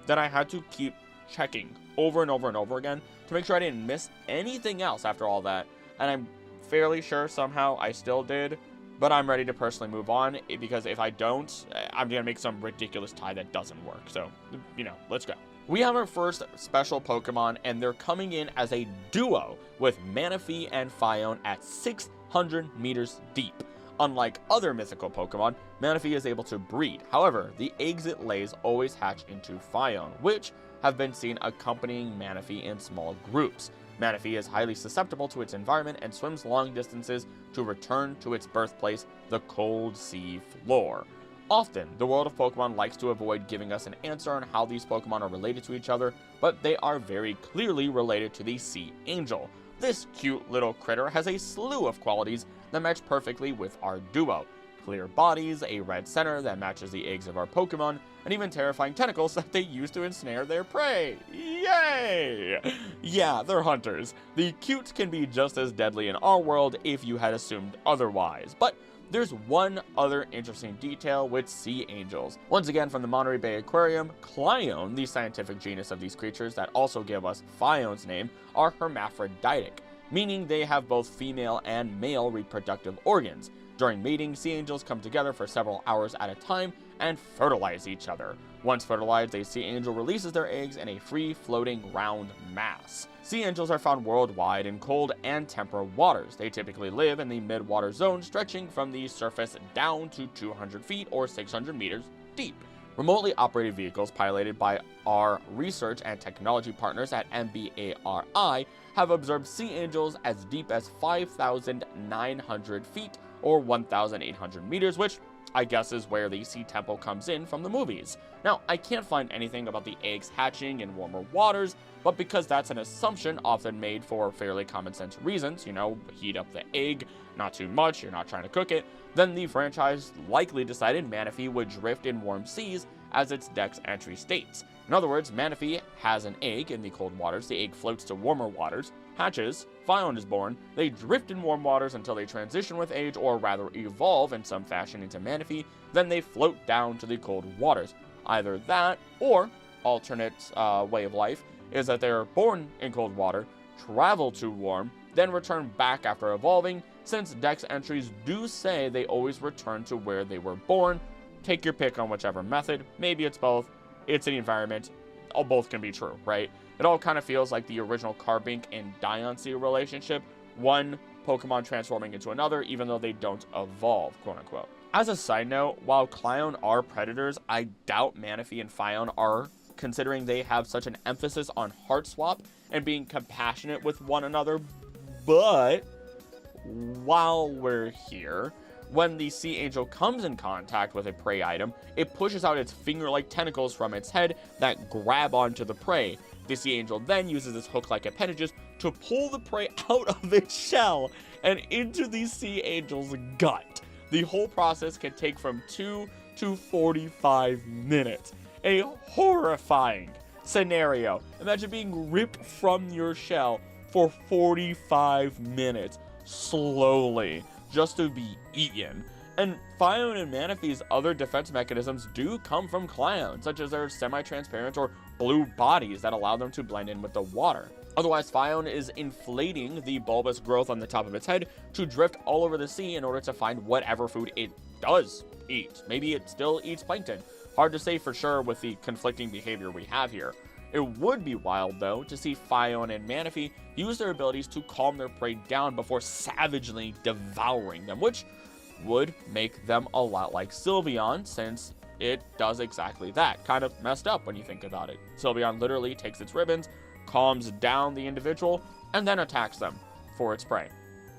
that I had to keep checking over and over and over again to make sure I didn't miss anything else after all that, and I'm fairly sure somehow I still did, but I'm ready to personally move on, because if I don't, I'm gonna make some ridiculous tie that doesn't work. So, you know, let's go. We have our first special Pokemon, and they're coming in as a duo with Manaphy and Phione at 600 meters deep. Unlike other mythical Pokemon, Manaphy is able to breed. However, the eggs it lays always hatch into Phione, which have been seen accompanying Manaphy in small groups. Manaphy is highly susceptible to its environment and swims long distances to return to its birthplace, the cold sea floor. Often, the world of Pokemon likes to avoid giving us an answer on how these Pokemon are related to each other, but they are very clearly related to the Sea Angel. This cute little critter has a slew of qualities that match perfectly with our duo. Clear bodies, a red center that matches the eggs of our Pokemon, and even terrifying tentacles that they use to ensnare their prey. Yay! Yeah, they're hunters. The cutes can be just as deadly in our world if you had assumed otherwise, but there's one other interesting detail with sea angels. Once again from the Monterey Bay Aquarium, Clyone, the scientific genus of these creatures that also give us Phione's name, are hermaphroditic, meaning they have both female and male reproductive organs. During mating, sea angels come together for several hours at a time and fertilize each other. Once fertilized, a sea angel releases their eggs in a free-floating round mass. Sea angels are found worldwide in cold and temperate waters. They typically live in the mid-water zone, stretching from the surface down to 200 feet or 600 meters deep. Remotely operated vehicles piloted by our research and technology partners at MBARI have observed sea angels as deep as 5,900 feet or 1,800 meters, which I guess is where the sea temple comes in from the movies. Now, I can't find anything about the eggs hatching in warmer waters, but because that's an assumption often made for fairly common sense reasons, heat up the egg, not too much, you're not trying to cook it, then the franchise likely decided Manaphy would drift in warm seas as its dex entry states. In other words, Manaphy has an egg in the cold waters, the egg floats to warmer waters, hatches, Phione is born, they drift in warm waters until they transition with age, or rather evolve in some fashion into Manaphy, then they float down to the cold waters. Either that, or, alternate way of life, is that they're born in cold water, travel to warm, then return back after evolving, since dex entries do say they always return to where they were born. Take your pick on whichever method, maybe it's both, it's the environment, all both can be true, right? It all kind of feels like the original Carbink and Diancie relationship, one Pokemon transforming into another, even though they don't evolve, quote unquote. As a side note, while Clyone are predators, I doubt Manaphy and Phione are, considering they have such an emphasis on heart swap and being compassionate with one another. But while we're here, when the sea angel comes in contact with a prey item, it pushes out its finger-like tentacles from its head that grab onto the prey. The sea angel then uses its hook-like appendages to pull the prey out of its shell and into the sea angel's gut. The whole process can take from 2 to 45 minutes. A horrifying scenario. Imagine being ripped from your shell for 45 minutes, slowly, just to be eaten. And Phione and Manaphy's other defense mechanisms do come from Clyone, such as their semi-transparent or blue bodies that allow them to blend in with the water. Otherwise, Phione is inflating the bulbous growth on the top of its head to drift all over the sea in order to find whatever food it does eat. Maybe it still eats plankton. Hard to say for sure with the conflicting behavior we have here. It would be wild, though, to see Phione and Manaphy use their abilities to calm their prey down before savagely devouring them, which would make them a lot like Sylveon, since it does exactly that. Kind of messed up when you think about it. Sylveon literally takes its ribbons, calms down the individual, and then attacks them for its prey.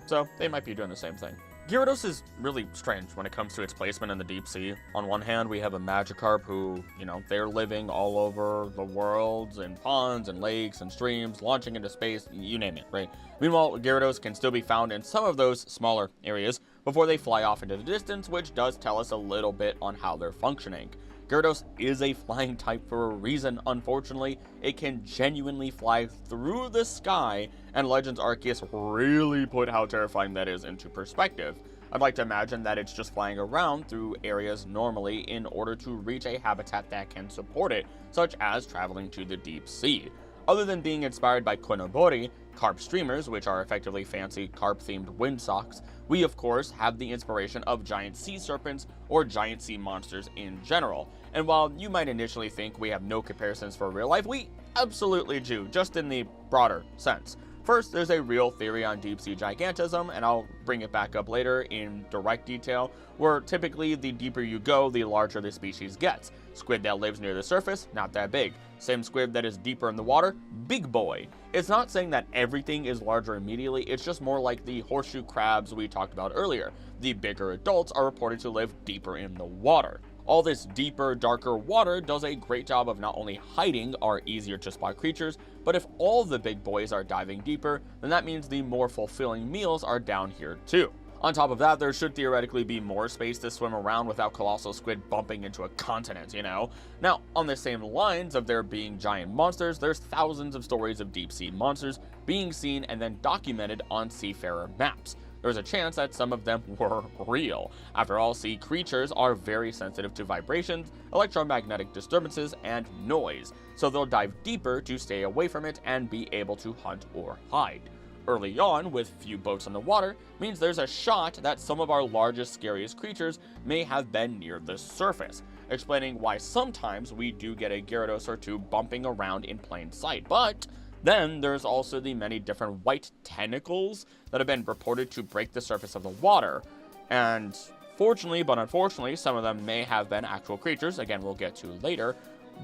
So they might be doing the same thing. Gyarados is really strange when it comes to its placement in the deep sea. On one hand, we have a Magikarp who, they're living all over the world in ponds and lakes and streams, launching into space, you name it, right? Meanwhile, Gyarados can still be found in some of those smaller areas before they fly off into the distance, which does tell us a little bit on how they're functioning. Gyarados is a flying type for a reason, unfortunately. It can genuinely fly through the sky, and Legends Arceus really put how terrifying that is into perspective. I'd like to imagine that it's just flying around through areas normally in order to reach a habitat that can support it, such as traveling to the deep sea. Other than being inspired by Konobori, carp streamers, which are effectively fancy carp-themed windsocks, we of course have the inspiration of giant sea serpents or giant sea monsters in general. And while you might initially think we have no comparisons for real life, we absolutely do, just in the broader sense. First, there's a real theory on deep sea gigantism, and I'll bring it back up later in direct detail, where typically the deeper you go, the larger the species gets. Squid that lives near the surface, not that big. Same squid that is deeper in the water, big boy. It's not saying that everything is larger immediately, it's just more like the horseshoe crabs we talked about earlier. The bigger adults are reported to live deeper in the water. All this deeper, darker water does a great job of not only hiding our easier to spot creatures, but if all the big boys are diving deeper, then that means the more fulfilling meals are down here too. On top of that, there should theoretically be more space to swim around without colossal squid bumping into a continent, you know? Now, on the same lines of there being giant monsters, there's thousands of stories of deep sea monsters being seen and then documented on seafarer maps. There's a chance that some of them were real. After all, sea creatures are very sensitive to vibrations, electromagnetic disturbances, and noise, so they'll dive deeper to stay away from it and be able to hunt or hide. Early on, with few boats on the water, means there's a shot that some of our largest, scariest creatures may have been near the surface, explaining why sometimes we do get a Gyarados or two bumping around in plain sight. But then there's also the many different white tentacles that have been reported to break the surface of the water, and fortunately, but unfortunately, some of them may have been actual creatures, again we'll get to later,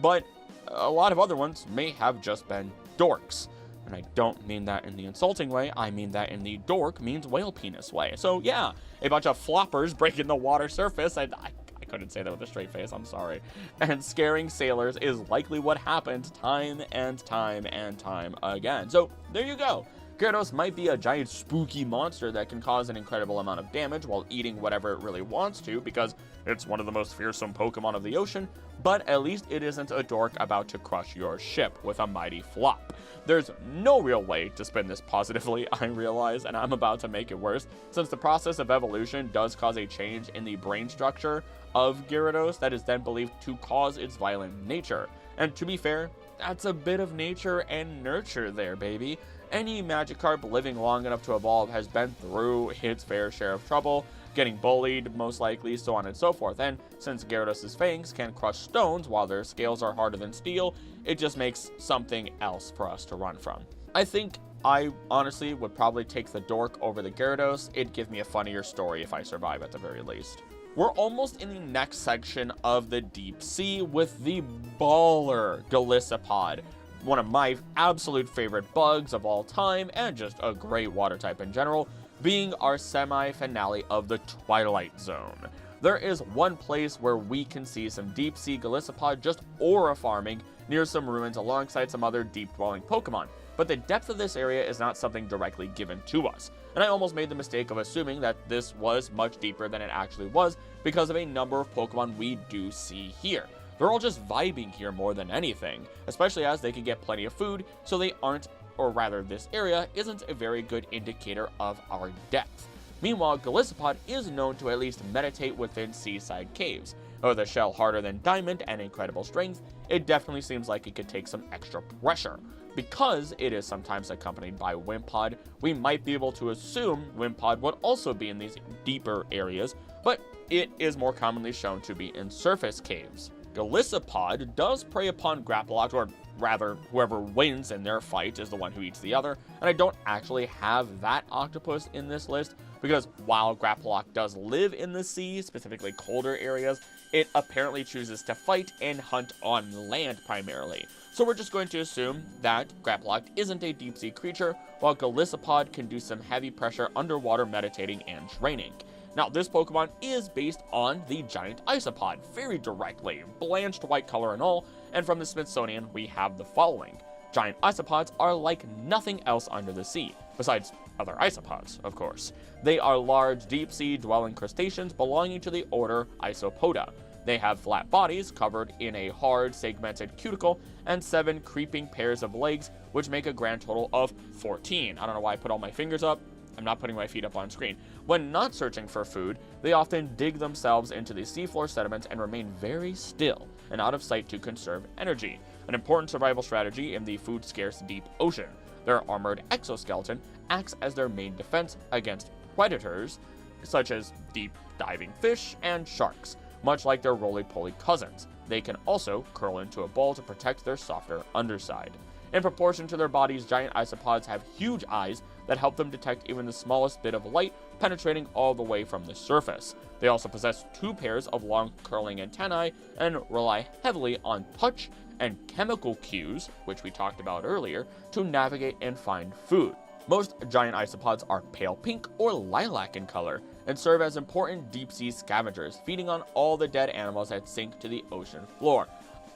but a lot of other ones may have just been dorks. And I don't mean that in the insulting way, I mean that in the dork means whale penis way. So yeah, a bunch of floppers breaking the water surface, and I couldn't say that with a straight face, I'm sorry, and scaring sailors is likely what happened time and time and time again. So there you go. Gyarados might be a giant spooky monster that can cause an incredible amount of damage while eating whatever it really wants to, because it's one of the most fearsome Pokemon of the ocean, but at least it isn't a dork about to crush your ship with a mighty flop. There's no real way to spin this positively, I realize, and I'm about to make it worse, since the process of evolution does cause a change in the brain structure of Gyarados that is then believed to cause its violent nature. And to be fair, that's a bit of nature and nurture there, baby. Any Magikarp living long enough to evolve has been through its fair share of trouble, getting bullied, most likely, so on and so forth. And since Gyarados' fangs can crush stones while their scales are harder than steel, it just makes something else for us to run from. I think I honestly would probably take the dork over the Gyarados. It'd give me a funnier story if I survive at the very least. We're almost in the next section of the deep sea with the baller Golisopod, one of my absolute favorite bugs of all time, and just a great water type in general, being our semi-finale of the Twilight Zone. There is one place where we can see some deep sea Golisopod just aura farming near some ruins alongside some other deep-dwelling Pokemon, but the depth of this area is not something directly given to us, and I almost made the mistake of assuming that this was much deeper than it actually was because of a number of Pokemon we do see here. They're all just vibing here more than anything, especially as they can get plenty of food, so they aren't, or rather this area isn't a very good indicator of our depth. Meanwhile, Golisopod is known to at least meditate within seaside caves. With a shell harder than diamond and incredible strength, it definitely seems like it could take some extra pressure. Because it is sometimes accompanied by Wimpod, we might be able to assume Wimpod would also be in these deeper areas, but it is more commonly shown to be in surface caves. Golisopod does prey upon Grapploct, or rather, whoever wins in their fight is the one who eats the other, and I don't actually have that octopus in this list, because while Grapploct does live in the sea, specifically colder areas, it apparently chooses to fight and hunt on land primarily. So we're just going to assume that Grapploct isn't a deep sea creature, while Golisopod can do some heavy pressure underwater meditating and training. Now, this Pokemon is based on the giant isopod, very directly, blanched white color and all, and from the Smithsonian, we have the following. Giant isopods are like nothing else under the sea, besides other isopods, of course. They are large, deep-sea dwelling crustaceans belonging to the order Isopoda. They have flat bodies covered in a hard, segmented cuticle, and 7 creeping pairs of legs, which make a grand total of 14. I don't know why I put all my fingers up. I'm not putting my feet up on screen. When not searching for food, they often dig themselves into the seafloor sediments and remain very still and out of sight to conserve energy, an important survival strategy in the food-scarce deep ocean. Their armored exoskeleton acts as their main defense against predators, such as deep-diving fish and sharks, much like their roly-poly cousins. They can also curl into a ball to protect their softer underside. In proportion to their bodies, giant isopods have huge eyes that help them detect even the smallest bit of light penetrating all the way from the surface. They also possess 2 pairs of long curling antennae and rely heavily on touch and chemical cues, which we talked about earlier, to navigate and find food. Most giant isopods are pale pink or lilac in color and serve as important deep-sea scavengers, feeding on all the dead animals that sink to the ocean floor.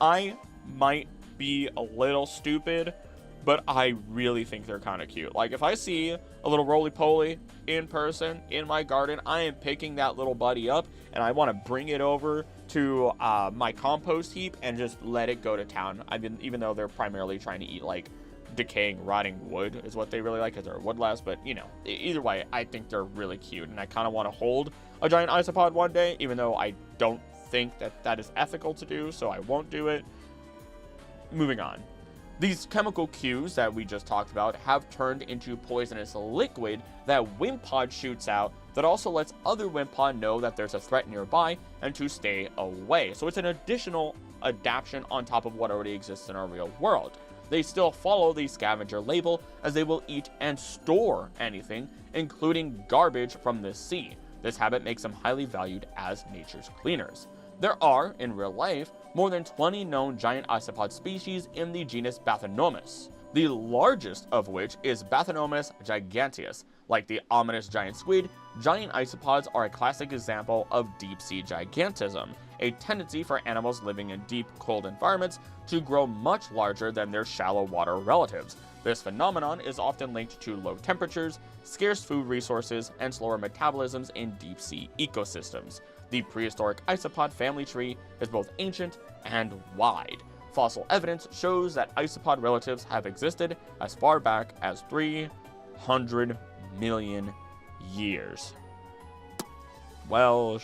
I might be a little stupid, but I really think they're kind of cute. Like, if I see a little roly-poly in person in my garden, I am picking that little buddy up, and I want to bring it over to my compost heap and just let it go to town. Even though they're primarily trying to eat, like, decaying, rotting wood is what they really like, because they're woodlouse. But, you know, either way, I think they're really cute, and I kind of want to hold a giant isopod one day, even though I don't think that that is ethical to do, so I won't do it. Moving on. These chemical cues that we just talked about have turned into poisonous liquid that Wimpod shoots out that also lets other Wimpod know that there's a threat nearby and to stay away. So it's an additional adaptation on top of what already exists in our real world. They still follow the scavenger label, as they will eat and store anything, including garbage from the sea. This habit makes them highly valued as nature's cleaners. There are, in real life, more than 20 known giant isopod species in the genus Bathynomus, the largest of which is Bathynomus giganteus. Like the ominous giant squid, giant isopods are a classic example of deep-sea gigantism, a tendency for animals living in deep, cold environments to grow much larger than their shallow water relatives. This phenomenon is often linked to low temperatures, scarce food resources, and slower metabolisms in deep-sea ecosystems. The prehistoric isopod family tree is both ancient and wide. Fossil evidence shows that isopod relatives have existed as far back as 300 million years. Well,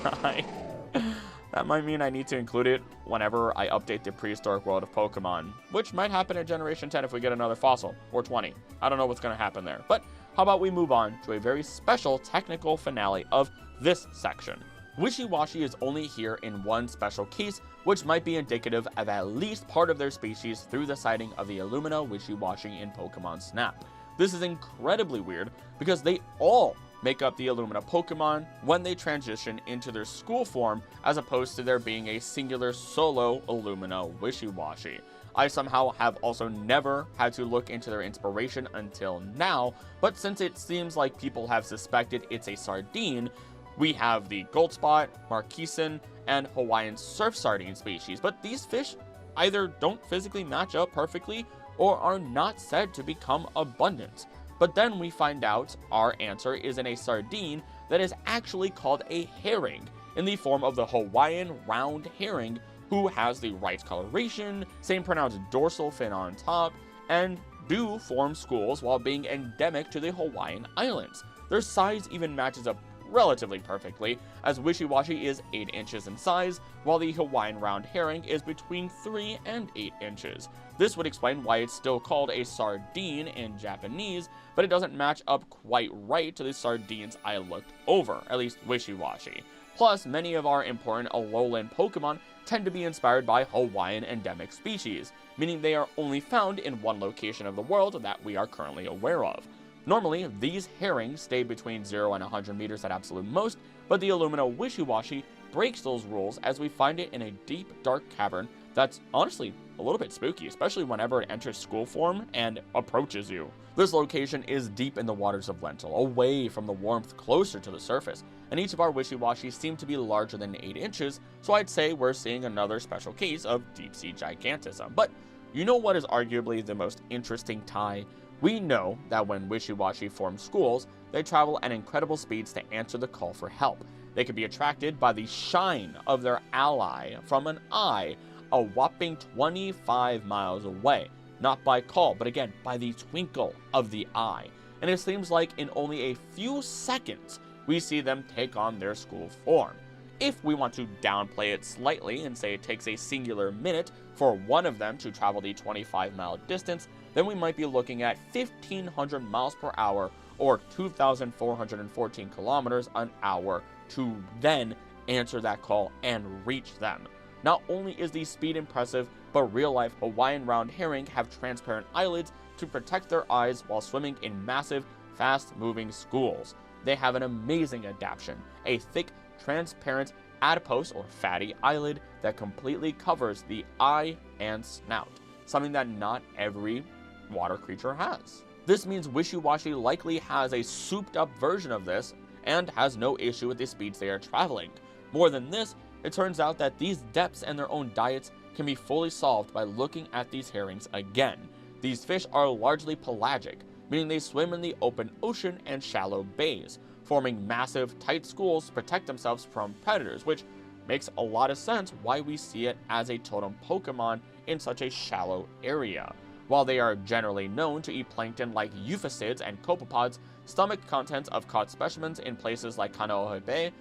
that might mean I need to include it whenever I update the prehistoric world of Pokemon, which might happen in Generation 10 if we get another fossil, or 20. I don't know what's going to happen there. But how about we move on to a very special technical finale of this section. Wishiwashi is only here in one special case, which might be indicative of at least part of their species through the sighting of the Illumina Wishiwashi in Pokemon Snap. This is incredibly weird because they all make up the Illumina Pokemon when they transition into their school form, as opposed to there being a singular solo Illumina Wishiwashi. I somehow have also never had to look into their inspiration until now, but since it seems like people have suspected it's a sardine, we have the Goldspot, Marquesan, and Hawaiian surf sardine species, but these fish either don't physically match up perfectly or are not said to become abundant. But then we find out our answer is in a sardine that is actually called a herring, in the form of the Hawaiian round herring, who has the right coloration, same pronounced dorsal fin on top, and do form schools while being endemic to the Hawaiian Islands. Their size even matches up relatively perfectly, as Wishiwashi is 8 inches in size, while the Hawaiian round herring is between 3 and 8 inches. This would explain why it's still called a sardine in Japanese, but it doesn't match up quite right to the sardines I looked over, at least Wishiwashi. Plus, many of our important Alolan Pokemon tend to be inspired by Hawaiian endemic species, meaning they are only found in one location of the world that we are currently aware of. Normally, these herrings stay between 0 and 100 meters at absolute most, but the Illumina Wishiwashi breaks those rules as we find it in a deep, dark cavern that's honestly a little bit spooky, especially whenever it enters school form and approaches you. This location is deep in the waters of Lentil, away from the warmth closer to the surface, and each of our Wishiwashi seem to be larger than 8 inches, so I'd say we're seeing another special case of deep-sea gigantism. But you know what is arguably the most interesting tie? We know that when Wishiwashi form schools, they travel at incredible speeds to answer the call for help. They can be attracted by the shine of their ally from an eye a whopping 25 miles away. Not by call, but again, by the twinkle of the eye. And it seems like in only a few seconds, we see them take on their school form. If we want to downplay it slightly and say it takes a singular minute for one of them to travel the 25-mile distance, then we might be looking at 1,500 miles per hour or 2,414 kilometers an hour to then answer that call and reach them. Not only is the speed impressive, but real-life Hawaiian round herring have transparent eyelids to protect their eyes while swimming in massive, fast-moving schools. They have an amazing adaptation, a thick, transparent, adipose or fatty eyelid that completely covers the eye and snout, something that not every water creature has. This means Wishiwashi likely has a souped up version of this and has no issue with the speeds they are traveling. More than this, it turns out that these depths and their own diets can be fully solved by looking at these herrings again. These fish are largely pelagic, meaning they swim in the open ocean and shallow bays, forming massive, tight schools to protect themselves from predators, which makes a lot of sense why we see it as a totem Pokemon in such a shallow area. While they are generally known to eat plankton like euphasids and copepods, stomach contents of caught specimens in places like Kanohe Bay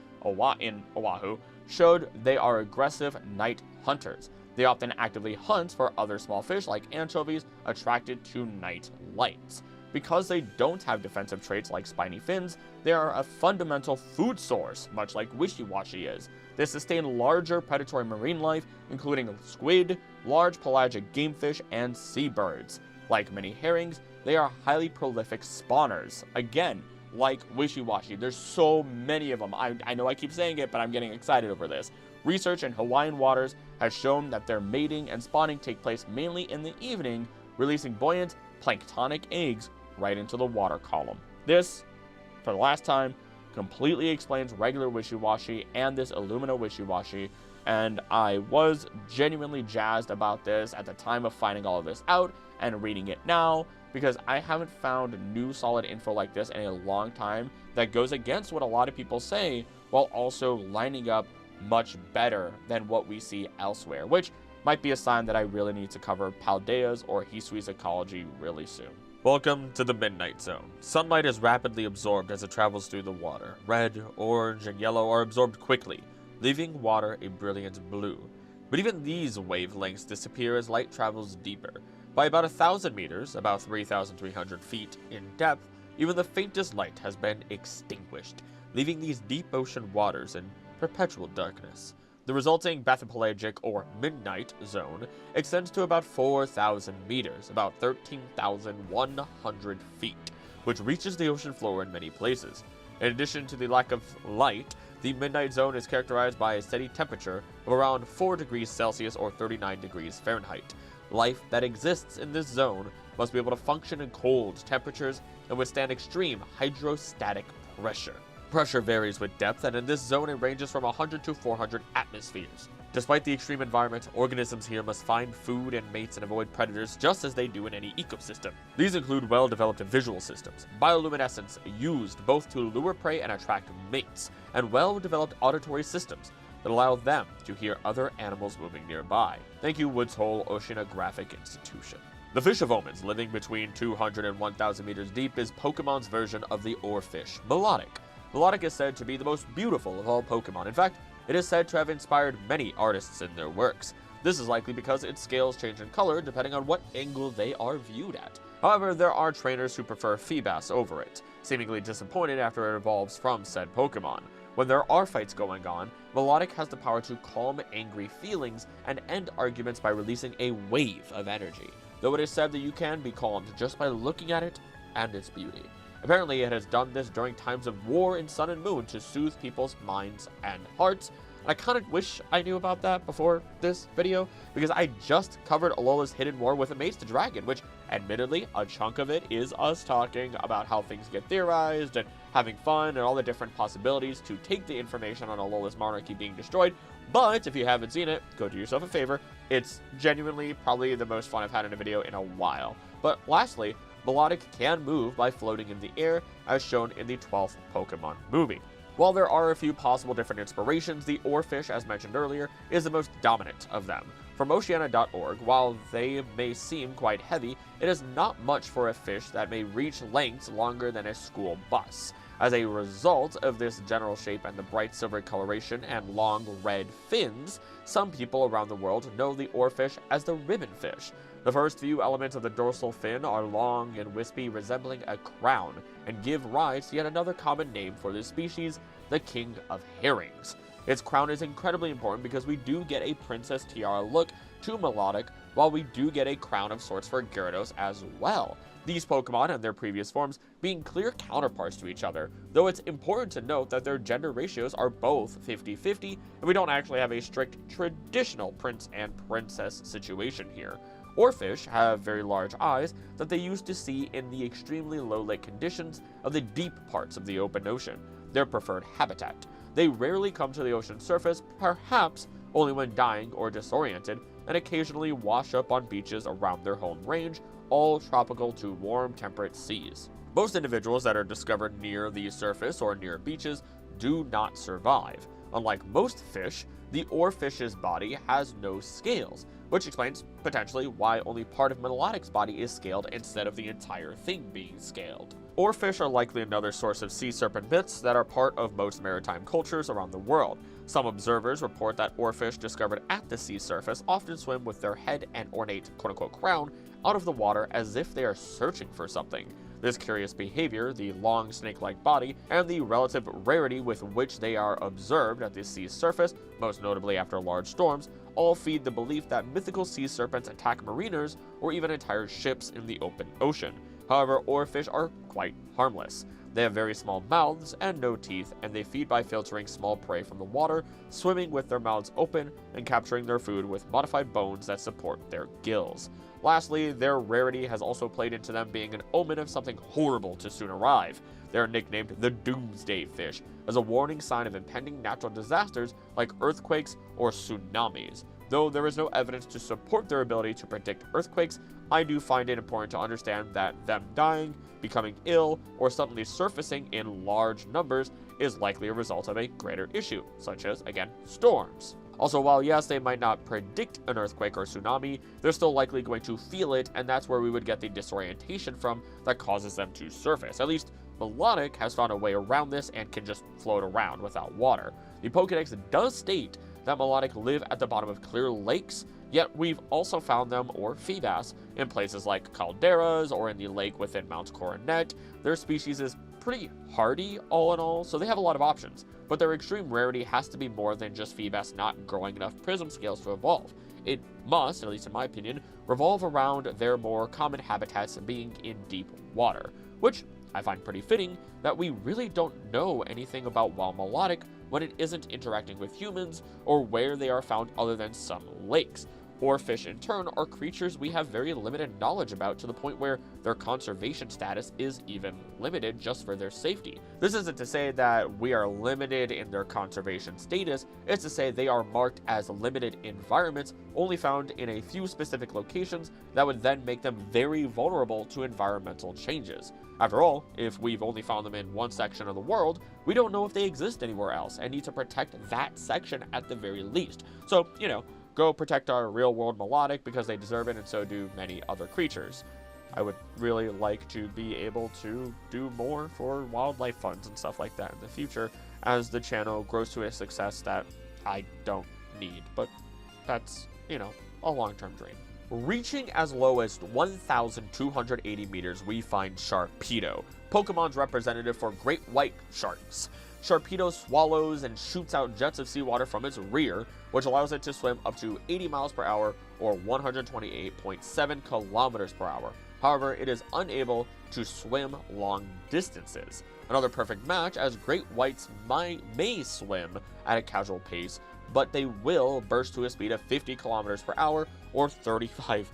in Oahu showed they are aggressive night hunters. They often actively hunt for other small fish like anchovies attracted to night lights. Because they don't have defensive traits like spiny fins, they are a fundamental food source, much like Wishiwashi is. They sustain larger predatory marine life, including squid, large pelagic game fish, and seabirds. Like many herrings, they are highly prolific spawners. Again, like Wishiwashi, there's so many of them. I know I keep saying it, but I'm getting excited over this. Research in Hawaiian waters has shown that their mating and spawning take place mainly in the evening, releasing buoyant, planktonic eggs right into the water column. This, for the last time, completely explains regular Wishiwashi and this Illumina Wishiwashi, and I was genuinely jazzed about this at the time of finding all of this out and reading it now, because I haven't found new solid info like this in a long time that goes against what a lot of people say, while also lining up much better than what we see elsewhere, which might be a sign that I really need to cover Paldea's or Hisui's ecology really soon. Welcome to the Midnight Zone. Sunlight is rapidly absorbed as it travels through the water. Red, orange, and yellow are absorbed quickly, leaving water a brilliant blue. But even these wavelengths disappear as light travels deeper. By about 1,000 meters, about 3,300 feet in depth, even the faintest light has been extinguished, leaving these deep ocean waters in perpetual darkness. The resulting bathypelagic or midnight zone extends to about 4,000 meters, about 13,100 feet, which reaches the ocean floor in many places. In addition to the lack of light, the midnight zone is characterized by a steady temperature of around 4 degrees Celsius or 39 degrees Fahrenheit. Life that exists in this zone must be able to function in cold temperatures and withstand extreme hydrostatic pressure. Pressure varies with depth, and in this zone it ranges from 100 to 400 atmospheres. Despite the extreme environment, organisms here must find food and mates and avoid predators just as they do in any ecosystem. These include well-developed visual systems, bioluminescence used both to lure prey and attract mates, and well-developed auditory systems that allow them to hear other animals moving nearby. Thank you, Woods Hole Oceanographic Institution. The fish of omens, living between 200 and 1,000 meters deep, is Pokemon's version of the oarfish, Milotic. Milotic is said to be the most beautiful of all Pokemon. In fact, it is said to have inspired many artists in their works. This is likely because its scales change in color depending on what angle they are viewed at. However, there are trainers who prefer Feebas over it, seemingly disappointed after it evolves from said Pokemon. When there are fights going on, Milotic has the power to calm angry feelings and end arguments by releasing a wave of energy, though it is said that you can be calmed just by looking at it and its beauty. Apparently, it has done this during times of war in Sun and Moon to soothe people's minds and hearts. And I kind of wish I knew about that before this video, because I just covered Alola's Hidden War with Amaze the Dragon, which, admittedly, a chunk of it is us talking about how things get theorized and having fun and all the different possibilities to take the information on Alola's monarchy being destroyed. But if you haven't seen it, go do yourself a favor. It's genuinely probably the most fun I've had in a video in a while. But lastly, Milotic can move by floating in the air, as shown in the 12th Pokemon movie. While there are a few possible different inspirations, the oarfish, as mentioned earlier, is the most dominant of them. From Oceania.org, while they may seem quite heavy, it is not much for a fish that may reach lengths longer than a school bus. As a result of this general shape and the bright silver coloration and long red fins, some people around the world know the oarfish as the ribbon fish. The first few elements of the dorsal fin are long and wispy, resembling a crown, and give rise to yet another common name for this species, the king of herrings. Its crown is incredibly important because we do get a princess tiara look to Milotic, while we do get a crown of sorts for Gyarados as well. These Pokemon and their previous forms being clear counterparts to each other, though it's important to note that their gender ratios are both 50-50, and we don't actually have a strict traditional prince and princess situation here. Oarfish have very large eyes that they use to see in the extremely low-lit conditions of the deep parts of the open ocean, their preferred habitat. They rarely come to the ocean surface, perhaps only when dying or disoriented, and occasionally wash up on beaches around their home range, all tropical to warm temperate seas. Most individuals that are discovered near the surface or near beaches do not survive. Unlike most fish, the oarfish's body has no scales, which explains potentially why only part of Milotic's body is scaled instead of the entire thing being scaled. Oarfish are likely another source of sea serpent myths that are part of most maritime cultures around the world. Some observers report that oarfish discovered at the sea surface often swim with their head and ornate quote-unquote crown out of the water as if they are searching for something. This curious behavior, the long snake-like body, and the relative rarity with which they are observed at the sea's surface, most notably after large storms, all feed the belief that mythical sea serpents attack mariners or even entire ships in the open ocean. However, oarfish are quite harmless. They have very small mouths and no teeth, and they feed by filtering small prey from the water, swimming with their mouths open, and capturing their food with modified bones that support their gills. Lastly, their rarity has also played into them being an omen of something horrible to soon arrive. They are nicknamed the Doomsday Fish, as a warning sign of impending natural disasters like earthquakes or tsunamis. Though there is no evidence to support their ability to predict earthquakes, I do find it important to understand that them dying, becoming ill, or suddenly surfacing in large numbers is likely a result of a greater issue, such as, again, storms. Also, while yes, they might not predict an earthquake or tsunami, they're still likely going to feel it, and that's where we would get the disorientation from that causes them to surface. At least, Milotic has found a way around this and can just float around without water. The Pokédex does state that Milotic live at the bottom of clear lakes, yet we've also found them, or Feebas, in places like calderas or in the lake within Mount Coronet. Their species is pretty hardy all in all, so they have a lot of options, but their extreme rarity has to be more than just Feebas not growing enough prism scales to evolve. It must, at least in my opinion, revolve around their more common habitats being in deep water, which I find pretty fitting that we really don't know anything about wild Milotic when it isn't interacting with humans or where they are found other than some lakes. Oarfish, in turn, are creatures we have very limited knowledge about, to the point where their conservation status is even limited just for their safety. This isn't to say that we are limited in their conservation status, it's to say they are marked as limited environments only found in a few specific locations that would then make them very vulnerable to environmental changes. After all, if we've only found them in one section of the world, we don't know if they exist anywhere else and need to protect that section at the very least. So, go protect our real-world Milotic because they deserve it, and so do many other creatures. I would really like to be able to do more for wildlife funds and stuff like that in the future as the channel grows to a success that I don't need, but that's, a long-term dream. Reaching as low as 1,280 meters, we find Sharpedo, Pokemon's representative for great white sharks. Sharpedo swallows and shoots out jets of seawater from its rear, which allows it to swim up to 80 miles per hour or 128.7 kilometers per hour. However, it is unable to swim long distances. Another perfect match, as great whites may swim at a casual pace, but they will burst to a speed of 50 kilometers per hour or 35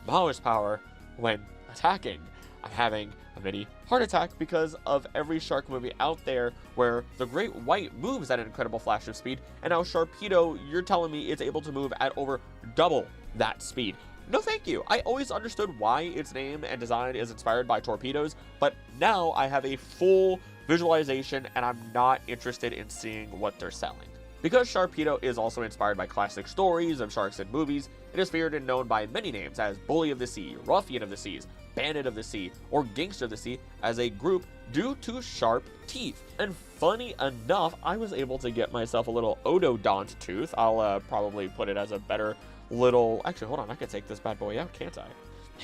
miles per hour when attacking. I'm having a mini heart attack because of every shark movie out there where the great white moves at an incredible flash of speed, and now Sharpedo, you're telling me it's able to move at over double that speed. No thank you. I always understood why its name and design is inspired by torpedoes, but now I have a full visualization and I'm not interested in seeing what they're selling. Because Sharpedo is also inspired by classic stories of sharks in movies, it is feared and known by many names as Bully of the Sea, Ruffian of the Seas, Bandit of the Sea, or Gangster of the Sea as a group due to sharp teeth. And funny enough, I was able to get myself a little Ododont tooth. I'll probably put it as a better little... Actually, hold on, I could take this bad boy out, can't I?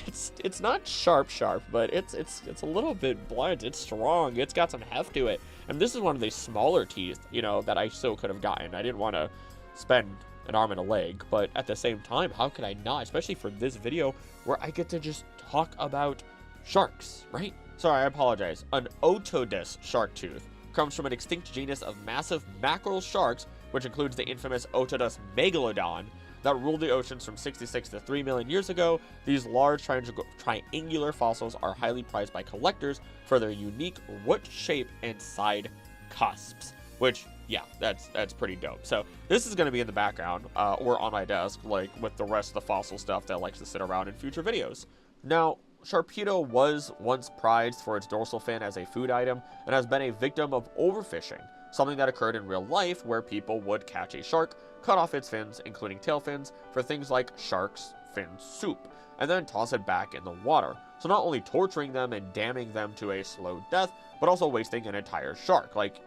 It's not sharp, but it's a little bit blunt. It's strong. It's got some heft to it. And this is one of the smaller teeth, that I still could have gotten. I didn't want to spend an arm and a leg, but at the same time, how could I not? Especially for this video where I get to just talk about sharks, right? Sorry, I apologize. An Otodus shark tooth comes from an extinct genus of massive mackerel sharks, which includes the infamous Otodus megalodon. that ruled the oceans from 66 to 3 million years ago. These large triangular fossils are highly prized by collectors for their unique root shape and side cusps, which, yeah, that's pretty dope. So this is going to be in the background or on my desk, like with the rest of the fossil stuff that likes to sit around in future videos. Now, Sharpedo was once prized for its dorsal fin as a food item and has been a victim of overfishing, something that occurred in real life where people would catch a shark, cut off its fins, including tail fins, for things like shark's fin soup, and then toss it back in the water. So not only torturing them and damning them to a slow death, but also wasting an entire shark. Like,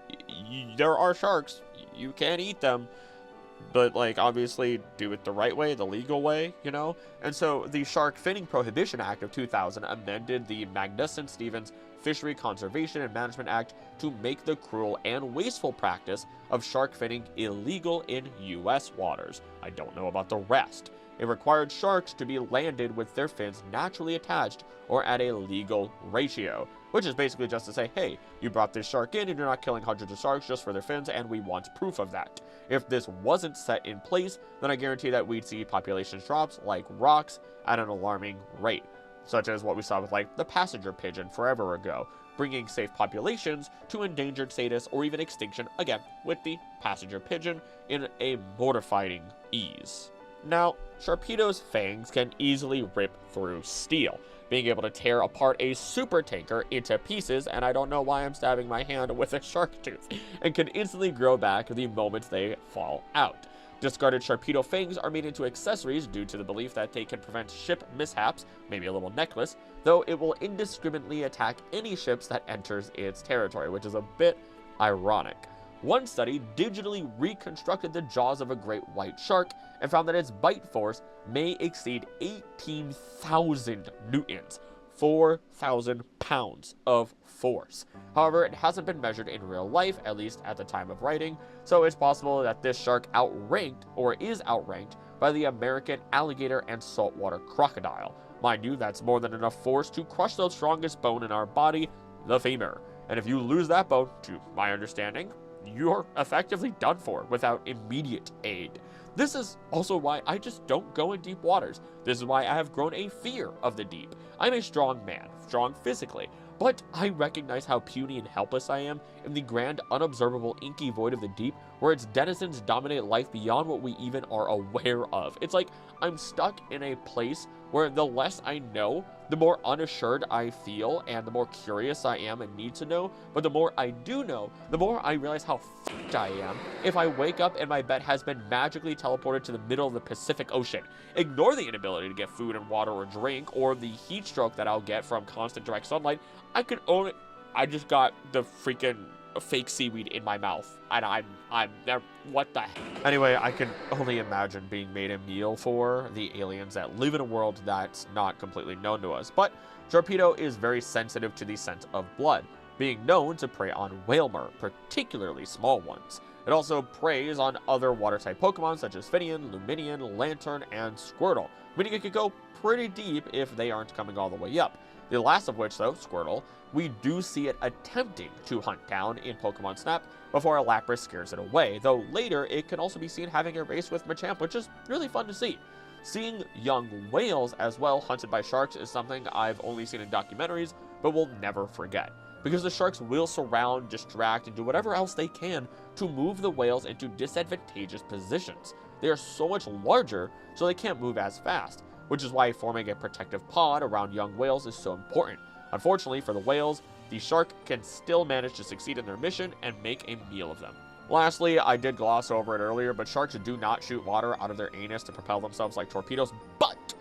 there are sharks, you can't eat them, but, like, obviously do it the right way, the legal way, you know? And so the Shark Finning Prohibition Act of 2000 amended the Magnuson-Stevens Fishery Conservation and Management Act to make the cruel and wasteful practice of shark finning illegal in U.S. waters. I don't know about the rest. It required sharks to be landed with their fins naturally attached or at a legal ratio, which is basically just to say, hey, you brought this shark in and you're not killing hundreds of sharks just for their fins, and we want proof of that. If this wasn't set in place, then I guarantee that we'd see population drops like rocks at an alarming rate, such as what we saw with, like, the passenger pigeon forever ago, bringing safe populations to endangered status or even extinction, again, with the passenger pigeon in a mortifying ease. Now, Sharpedo's fangs can easily rip through steel, being able to tear apart a super tanker into pieces, and I don't know why I'm stabbing my hand with a shark tooth, and can instantly grow back the moment they fall out. Discarded Sharpedo fangs are made into accessories due to the belief that they can prevent ship mishaps, maybe a little necklace, though it will indiscriminately attack any ships that enters its territory, which is a bit ironic. One study digitally reconstructed the jaws of a great white shark and found that its bite force may exceed 18,000 newtons, 4,000 pounds of force. However, it hasn't been measured in real life, at least at the time of writing, so it's possible that this shark is outranked by the American alligator and saltwater crocodile. Mind you, that's more than enough force to crush the strongest bone in our body, the femur. And if you lose that bone, to my understanding, you're effectively done for without immediate aid. This is also why I just don't go in deep waters. This is why I have grown a fear of the deep. I'm a strong man, strong physically, but I recognize how puny and helpless I am in the grand, unobservable, inky void of the deep, where its denizens dominate life beyond what we even are aware of. It's like I'm stuck in a place where the less I know, the more unassured I feel, and the more curious I am and need to know. But the more I do know, the more I realize how f***ed I am if I wake up and my bed has been magically teleported to the middle of the Pacific Ocean. Ignore the inability to get food and water or drink, or the heat stroke that I'll get from constant direct sunlight. I just got the freaking fake seaweed in my mouth, and I'm there. What the heck? Anyway, I can only imagine being made a meal for the aliens that live in a world that's not completely known to us. But Sharpedo is very sensitive to the scent of blood, being known to prey on Wailord, particularly small ones. It also preys on other water-type Pokemon such as Phione, Lumineon, Lantern, and Squirtle, meaning it could go pretty deep if they aren't coming all the way up. The last of which, though, Squirtle, we do see it attempting to hunt down in Pokemon Snap before a Lapras scares it away, though later it can also be seen having a race with Machamp, which is really fun to see. Seeing young whales as well hunted by sharks is something I've only seen in documentaries, but will never forget, because the sharks will surround, distract, and do whatever else they can to move the whales into disadvantageous positions. They are so much larger, so they can't move as fast, which is why forming a protective pod around young whales is so important. Unfortunately for the whales, the shark can still manage to succeed in their mission and make a meal of them. Lastly, I did gloss over it earlier, but sharks do not shoot water out of their anus to propel themselves like torpedoes, but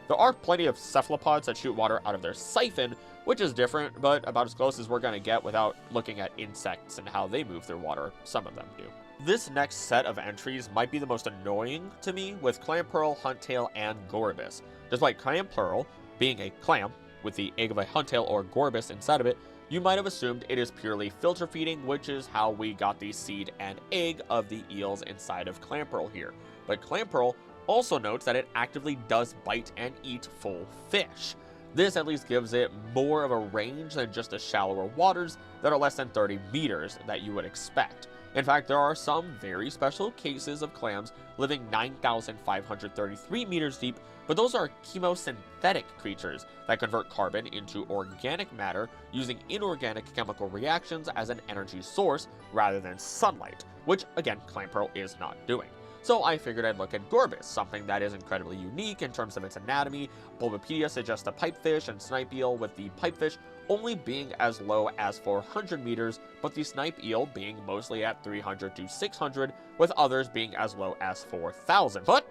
there are plenty of cephalopods that shoot water out of their siphon, which is different, but about as close as we're going to get without looking at insects and how they move their water. Some of them do. This next set of entries might be the most annoying to me, with Clamperl, Huntail, and Gorebyss. Despite Clamperl being a clam with the egg of a Huntail or Gorebyss inside of it, you might have assumed it is purely filter feeding, which is how we got the seed and egg of the eels inside of Clamperl here. But Clamperl also notes that it actively does bite and eat full fish. This at least gives it more of a range than just the shallower waters that are less than 30 meters that you would expect. In fact, there are some very special cases of clams living 9,533 meters deep, but those are chemosynthetic creatures that convert carbon into organic matter using inorganic chemical reactions as an energy source rather than sunlight, which again, Clamperl is not doing. So I figured I'd look at Gorebyss, something that is incredibly unique in terms of its anatomy. Bulbapedia suggests a pipefish and snipe eel, with the pipefish only being as low as 400 meters, but the snipe eel being mostly at 300 to 600, with others being as low as 4,000. But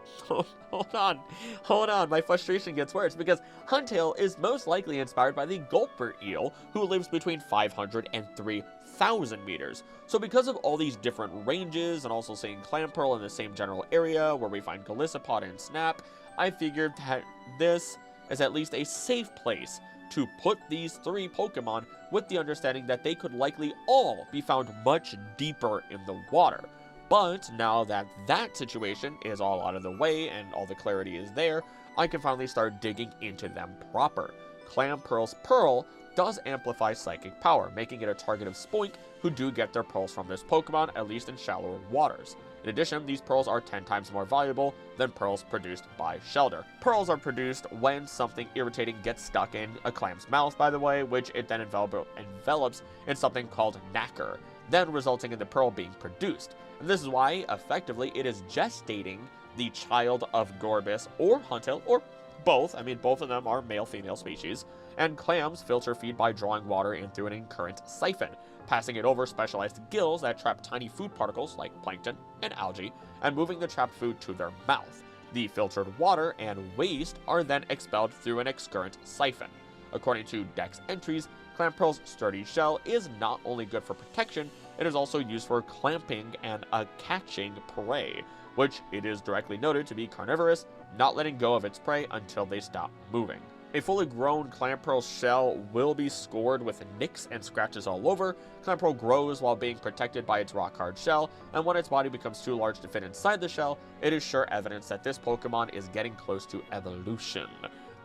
hold on, my frustration gets worse, because Huntail is most likely inspired by the gulper eel, who lives between 500 and 3,000 meters. So because of all these different ranges, and also seeing Clamperl in the same general area where we find Golisopod and Snap, I figured that this is at least a safe place to put these three Pokemon, with the understanding that they could likely all be found much deeper in the water. But now that that situation is all out of the way and all the clarity is there, I can finally start digging into them proper. Clamperl's Pearl does amplify psychic power, making it a target of Spoink, who do get their pearls from this Pokemon, at least in shallower waters. In addition, these pearls are 10 times more valuable than pearls produced by Shellder. Pearls are produced when something irritating gets stuck in a clam's mouth, by the way, which it then envelops in something called nacre, then resulting in the pearl being produced. And this is why, effectively, it is gestating the child of Gorebyss or Huntail, or both. I mean, both of them are male-female species. And clams filter feed by drawing water in through an incurrent siphon, passing it over specialized gills that trap tiny food particles like plankton and algae, and moving the trapped food to their mouth. The filtered water and waste are then expelled through an excurrent siphon. According to Dex entries, Clamperl's sturdy shell is not only good for protection, it is also used for clamping and catching prey, which it is directly noted to be carnivorous, not letting go of its prey until they stop moving. A fully grown Clamperl shell will be scored with nicks and scratches all over. Clamperl grows while being protected by its rock-hard shell, and when its body becomes too large to fit inside the shell, it is sure evidence that this Pokemon is getting close to evolution.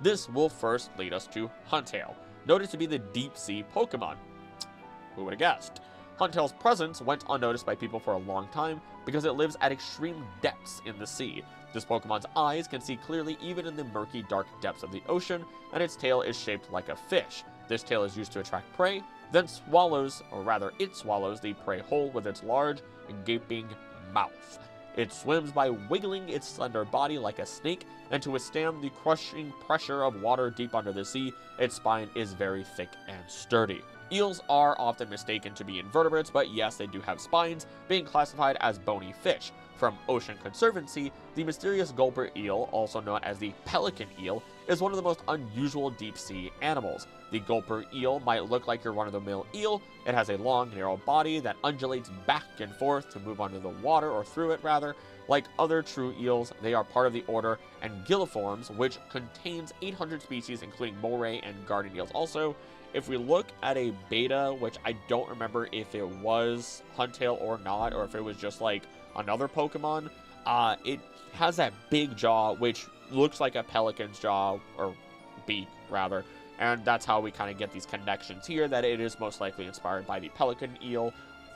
This will first lead us to Huntail, noted to be the deep-sea Pokemon. Who would have guessed? Huntail's presence went unnoticed by people for a long time because it lives at extreme depths in the sea. This Pokemon's eyes can see clearly even in the murky, dark depths of the ocean, and its tail is shaped like a fish. This tail is used to attract prey, then it swallows the prey whole with its large, gaping mouth. It swims by wiggling its slender body like a snake, and to withstand the crushing pressure of water deep under the sea, its spine is very thick and sturdy. Eels are often mistaken to be invertebrates, but yes, they do have spines, being classified as bony fish. From Ocean Conservancy, the mysterious gulper eel, also known as the pelican eel, is one of the most unusual deep-sea animals. The gulper eel might look like your run-of-the-mill eel. It has a long, narrow body that undulates back and forth to move under the water, or through it rather. Like other true eels, they are part of the order Anguilliformes, which contains 800 species, including moray and garden eels also. If we look at a beta, which I don't remember if it was Huntail or not, or if it was just like another Pokemon, it has that big jaw, which looks like a pelican's jaw, or beak rather, and that's how we kind of get these connections here, that it is most likely inspired by the pelican eel,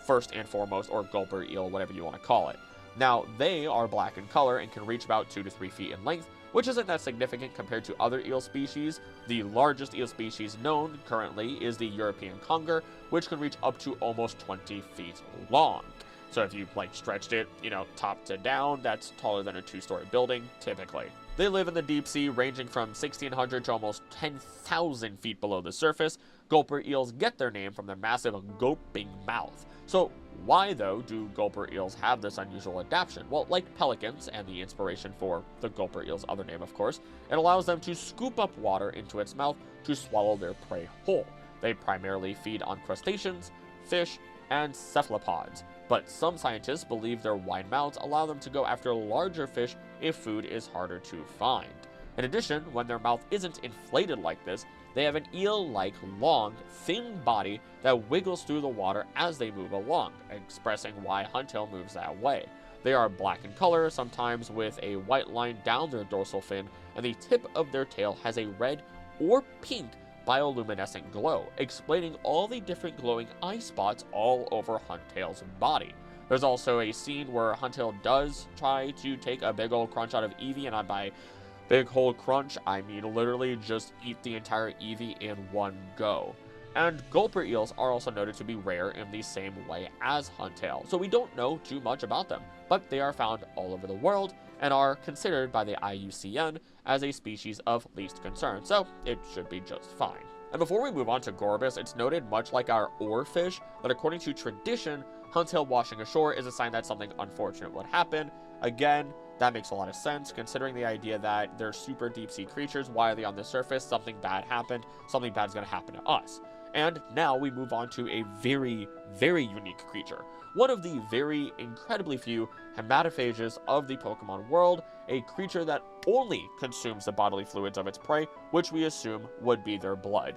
first and foremost, or gulper eel, whatever you want to call it. Now, they are black in color and can reach about 2 to 3 feet in length, which isn't that significant compared to other eel species. The largest eel species known currently is the European conger, which can reach up to almost 20 feet long. So if you stretched it, top to down, that's taller than a 2-story building, typically. They live in the deep sea, ranging from 1,600 to almost 10,000 feet below the surface. Gulper eels get their name from their massive gulping mouth. So why, though, do gulper eels have this unusual adaptation? Well, like pelicans, and the inspiration for the gulper eel's other name, of course, it allows them to scoop up water into its mouth to swallow their prey whole. They primarily feed on crustaceans, fish, and cephalopods, but some scientists believe their wide mouths allow them to go after larger fish if food is harder to find. In addition, when their mouth isn't inflated like this, they have an eel-like, long, thin body that wiggles through the water as they move along, expressing why Huntail moves that way. They are black in color, sometimes with a white line down their dorsal fin, and the tip of their tail has a red or pink bioluminescent glow, explaining all the different glowing eye spots all over Huntail's body. There's also a scene where Huntail does try to take a big old crunch out of Eevee, and by big old crunch, I mean literally just eat the entire Eevee in one go. And gulper eels are also noted to be rare in the same way as Huntail, so we don't know too much about them, but they are found all over the world and are considered by the IUCN as a species of least concern, so it should be just fine. And before we move on to Gorebyss, it's noted, much like our oarfish, that according to tradition, Huntail washing ashore is a sign that something unfortunate would happen. Again, that makes a lot of sense, considering the idea that they're super deep-sea creatures. Why are they on the surface? Something bad happened. Something bad is going to happen to us. And now we move on to a very, very unique creature. One of the very incredibly few hematophages of the Pokemon world, a creature that only consumes the bodily fluids of its prey, which we assume would be their blood.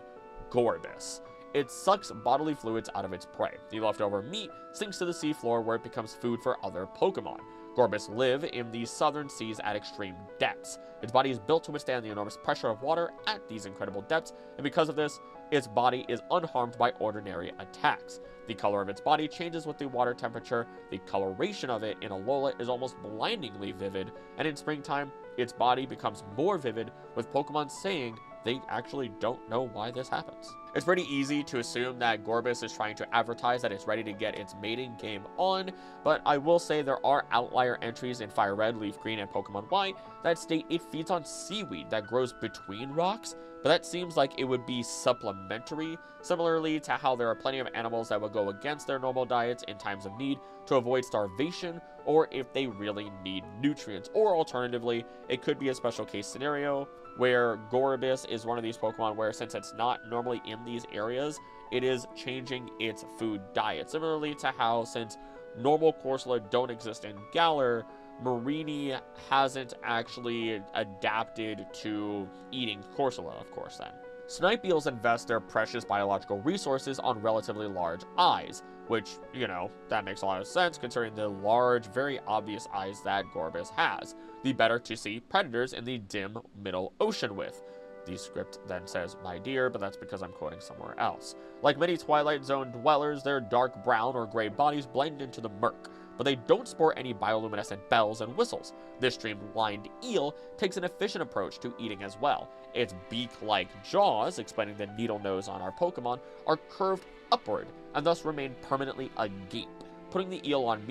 Gorebyss. It sucks bodily fluids out of its prey. The leftover meat sinks to the seafloor where it becomes food for other Pokemon. Gorebyss live in the southern seas at extreme depths. Its body is built to withstand the enormous pressure of water at these incredible depths, and because of this, its body is unharmed by ordinary attacks. The color of its body changes with the water temperature. The coloration of it in Alola is almost blindingly vivid, and in springtime, its body becomes more vivid, with Pokemon saying they actually don't know why this happens. It's pretty easy to assume that Gorebyss is trying to advertise that it's ready to get its mating game on, but I will say there are outlier entries in Fire Red, Leaf Green, and Pokemon Y that state it feeds on seaweed that grows between rocks, but that seems like it would be supplementary, similarly to how there are plenty of animals that will go against their normal diets in times of need to avoid starvation, or if they really need nutrients. Or alternatively, it could be a special case scenario where Gorebyss is one of these Pokemon where, since it's not normally in these areas, it is changing its food diet. Similarly to how, since normal Corsola don't exist in Galar, Marini hasn't actually adapted to eating Corsola, of course, then. Snipe eels invest their precious biological resources on relatively large eyes, which, you know, that makes a lot of sense considering the large, very obvious eyes that Gorebyss has. The better to see predators in the dim middle ocean with. The script then says, my dear, but that's because I'm quoting somewhere else. Like many Twilight Zone dwellers, their dark brown or gray bodies blend into the murk, but they don't sport any bioluminescent bells and whistles. This streamlined eel takes an efficient approach to eating as well. Its beak-like jaws, explaining the needle nose on our Pokemon, are curved upward and thus remain permanently agape, putting the eel on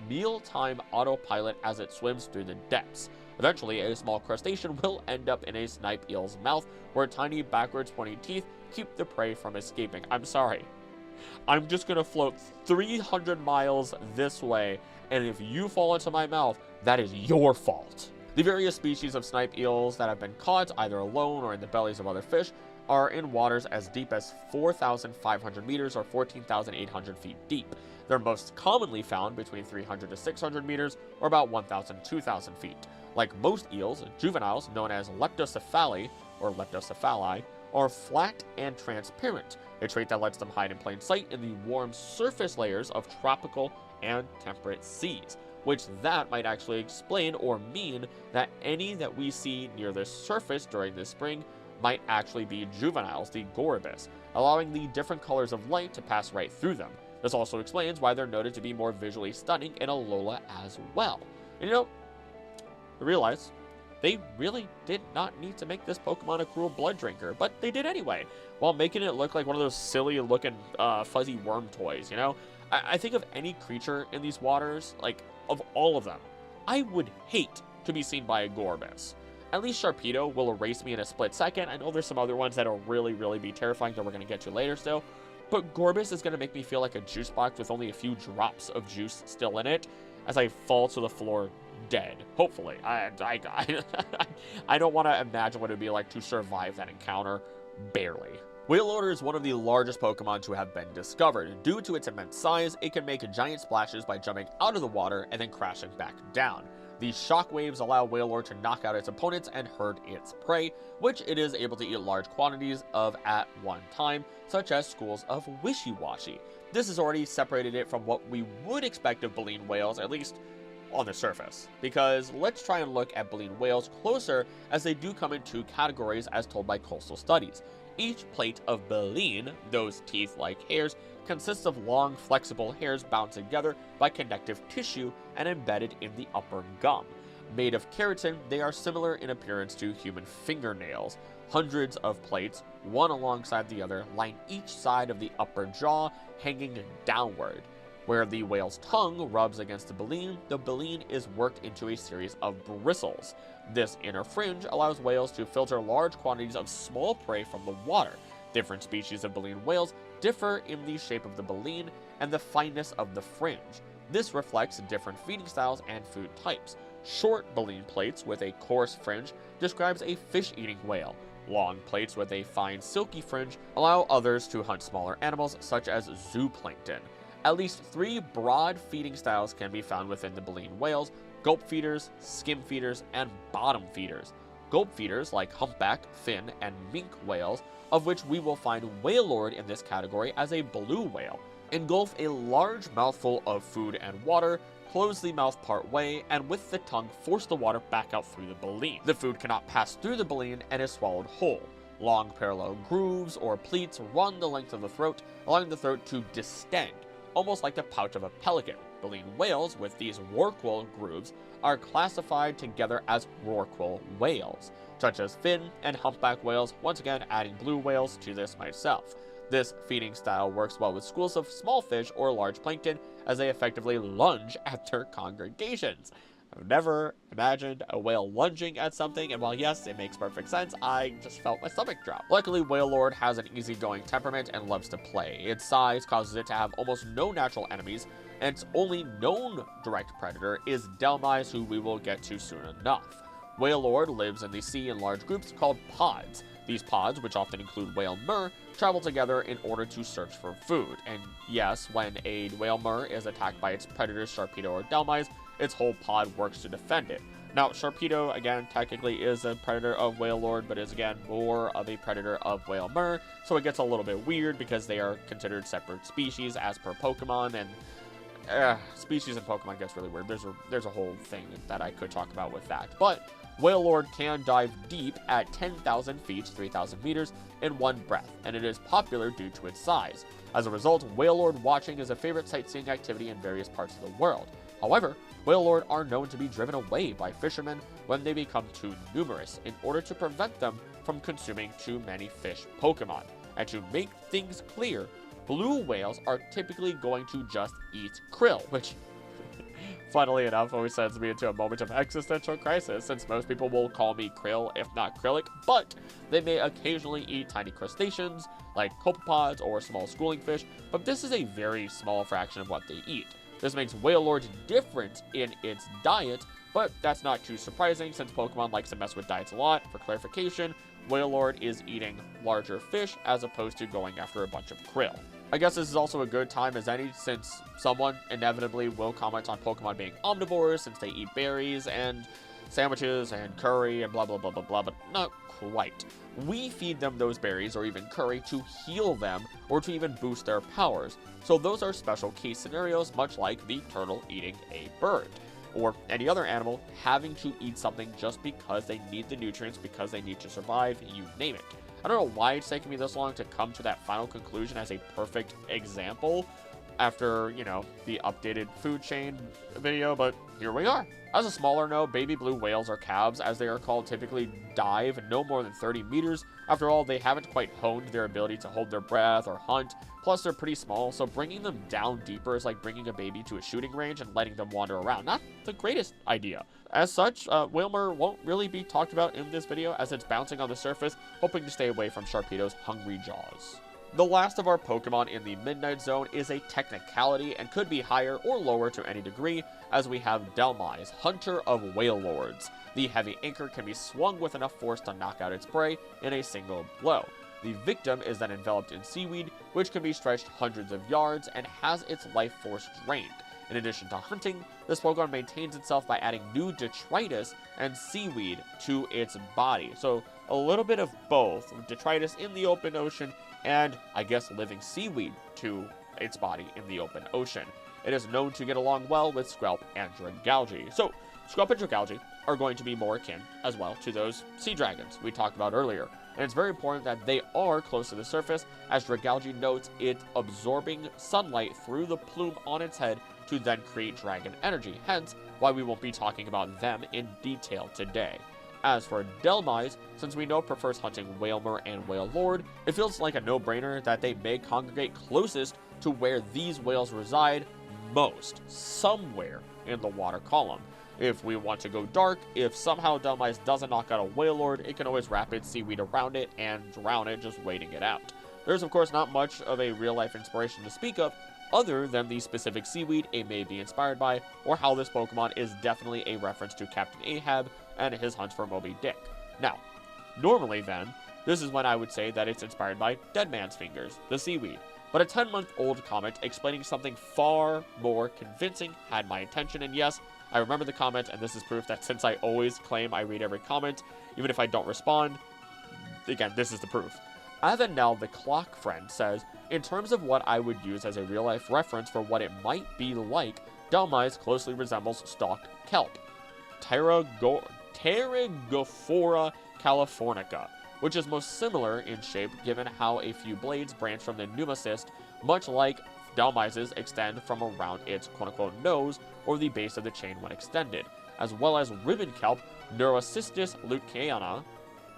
mealtime autopilot as it swims through the depths. Eventually, a small crustacean will end up in a snipe eel's mouth, where tiny backwards pointing teeth keep the prey from escaping. I'm sorry. I'm just gonna float 300 miles this way, and if you fall into my mouth, that is your fault. The various species of snipe eels that have been caught, either alone or in the bellies of other fish, are in waters as deep as 4,500 meters or 14,800 feet deep. They're most commonly found between 300 to 600 meters or about 1,000 to 2,000 feet. Like most eels, juveniles, known as leptocephali or leptocephali, are flat and transparent, a trait that lets them hide in plain sight in the warm surface layers of tropical and temperate seas, which that might actually explain or mean that any that we see near the surface during this spring might actually be juveniles, the Gorebyss, allowing the different colors of light to pass right through them. This also explains why they're noted to be more visually stunning in Alola as well. And you know, I realize they really did not need to make this Pokemon a cruel blood drinker, but they did anyway, while making it look like one of those silly looking fuzzy worm toys, you know? I think of any creature in these waters, like, of all of them, I would hate to be seen by a Gorebyss. At least Sharpedo will erase me in a split second. I know there's some other ones that'll really, really be terrifying that we're going to get to later still, but Gorebyss is going to make me feel like a juice box with only a few drops of juice still in it as I fall to the floor dead. Hopefully. I don't want to imagine what it would be like to survive that encounter. Barely. Wailord is one of the largest Pokemon to have been discovered. Due to its immense size, it can make giant splashes by jumping out of the water and then crashing back down. These shock waves allow Wailord to knock out its opponents and hurt its prey, which it is able to eat large quantities of at one time, such as schools of Wishiwashi. This has already separated it from what we would expect of baleen whales, at least on the surface, because let's try and look at baleen whales closer, as they do come in two categories as told by coastal studies. Each plate of baleen, those teeth-like hairs, consists of long, flexible hairs bound together by connective tissue and embedded in the upper gum. Made of keratin, they are similar in appearance to human fingernails. Hundreds of plates, one alongside the other, line each side of the upper jaw, hanging downward. Where the whale's tongue rubs against the baleen is worked into a series of bristles. This inner fringe allows whales to filter large quantities of small prey from the water. Different species of baleen whales differ in the shape of the baleen and the fineness of the fringe. This reflects different feeding styles and food types. Short baleen plates with a coarse fringe describes a fish-eating whale. Long plates with a fine silky fringe allow others to hunt smaller animals such as zooplankton. At least 3 broad feeding styles can be found within the baleen whales: gulp feeders, skim feeders, and bottom feeders. Gulp feeders, like humpback, fin, and mink whales, of which we will find Wailord in this category as a blue whale, engulf a large mouthful of food and water, close the mouth part way, and with the tongue force the water back out through the baleen. The food cannot pass through the baleen and is swallowed whole. Long parallel grooves or pleats run the length of the throat, allowing the throat to distend, almost like the pouch of a pelican. Baleen whales with these rorqual grooves are classified together as rorqual whales, such as fin and humpback whales, once again adding blue whales to this myself. This feeding style works well with schools of small fish or large plankton, as they effectively lunge at their congregations. I've never imagined a whale lunging at something, and while yes, it makes perfect sense, I just felt my stomach drop. Luckily, Wailord has an easygoing temperament and loves to play. Its size causes it to have almost no natural enemies, and its only known direct predator is Dhelmise, who we will get to soon enough. Wailord lives in the sea in large groups called pods. These pods, which often include whale murre, travel together in order to search for food. And yes, when a whale murre is attacked by its predators Sharpedo or Dhelmise, its whole pod works to defend it. Now, Sharpedo, again, technically is a predator of Wailord, but is, again, more of a predator of whale murre, so it gets a little bit weird because they are considered separate species as per Pokemon, and species in Pokemon gets really weird. There's a whole thing that I could talk about with that. But Wailord can dive deep at 10,000 feet, 3,000 meters, in one breath, and it is popular due to its size. As a result, Wailord watching is a favorite sightseeing activity in various parts of the world. However, Wailord are known to be driven away by fishermen when they become too numerous, in order to prevent them from consuming too many fish Pokemon. And to make things clear, blue whales are typically going to just eat krill, which funnily enough always sends me into a moment of existential crisis, since most people will call me krill if not krillic, but they may occasionally eat tiny crustaceans like copepods or small schooling fish, but this is a very small fraction of what they eat. This makes Wailord different in its diet, but that's not too surprising since Pokemon likes to mess with diets a lot. For clarification, Wailord is eating larger fish as opposed to going after a bunch of krill. I guess this is also a good time as any, since someone inevitably will comment on Pokemon being omnivores since they eat berries and sandwiches and curry and blah blah blah blah blah, but not quite. We feed them those berries or even curry to heal them or to even boost their powers. So those are special case scenarios, much like the turtle eating a bird, or any other animal having to eat something just because they need the nutrients, because they need to survive, you name it. I don't know why it's taken me this long to come to that final conclusion as a perfect example after, the updated food chain video, but here we are. As a smaller note, baby blue whales, or calves as they are called, typically dive no more than 30 meters. After all, they haven't quite honed their ability to hold their breath or hunt, plus they're pretty small, so bringing them down deeper is like bringing a baby to a shooting range and letting them wander around. Not the greatest idea. As such, whale murre won't really be talked about in this video as it's bouncing on the surface, hoping to stay away from Sharpedo's hungry jaws. The last of our Pokemon in the Midnight Zone is a technicality and could be higher or lower to any degree, as we have Dhelmise, Hunter of Wailords. The heavy anchor can be swung with enough force to knock out its prey in a single blow. The victim is then enveloped in seaweed, which can be stretched hundreds of yards and has its life force drained. In addition to hunting, this Pokemon maintains itself by adding new detritus and seaweed to its body. So a little bit of both, detritus in the open ocean and, I guess, living seaweed to its body in the open ocean. It is known to get along well with Skrelp and Dragalge. So, Skrelp and Dragalge are going to be more akin, as well, to those sea dragons we talked about earlier. and it's very important that they are close to the surface, as Dragalge notes it absorbing sunlight through the plume on its head to then create dragon energy, hence why we won't be talking about them in detail today. As for Dhelmise, since we know it prefers hunting Wailmer and Wailord, it feels like a no-brainer that they may congregate closest to where these whales reside most, somewhere in the water column. If we want to go dark, if somehow Dhelmise doesn't knock out a Wailord, it can always wrap its seaweed around it and drown it, just waiting it out. There's of course not much of a real-life inspiration to speak of, other than the specific seaweed it may be inspired by, or how this Pokemon is definitely a reference to Captain Ahab and his hunt for Moby Dick. Now, normally then, this is when I would say that it's inspired by Dead Man's Fingers, the seaweed. But a 10-month-old comment explaining something far more convincing had my attention, and yes, I remember the comment, and this is proof that since I always claim I read every comment, even if I don't respond, again, this is the proof. Avenel the Clock Friend says, in terms of what I would use as a real-life reference for what it might be Dhelmise closely resembles stalked kelp, Pterygophora californica, which is most similar in shape given how a few blades branch from the pneumocyst, much like Dhelmise's extend from around its quote-unquote nose or the base of the chain when extended, as well as ribbon kelp Neurocystis luteana,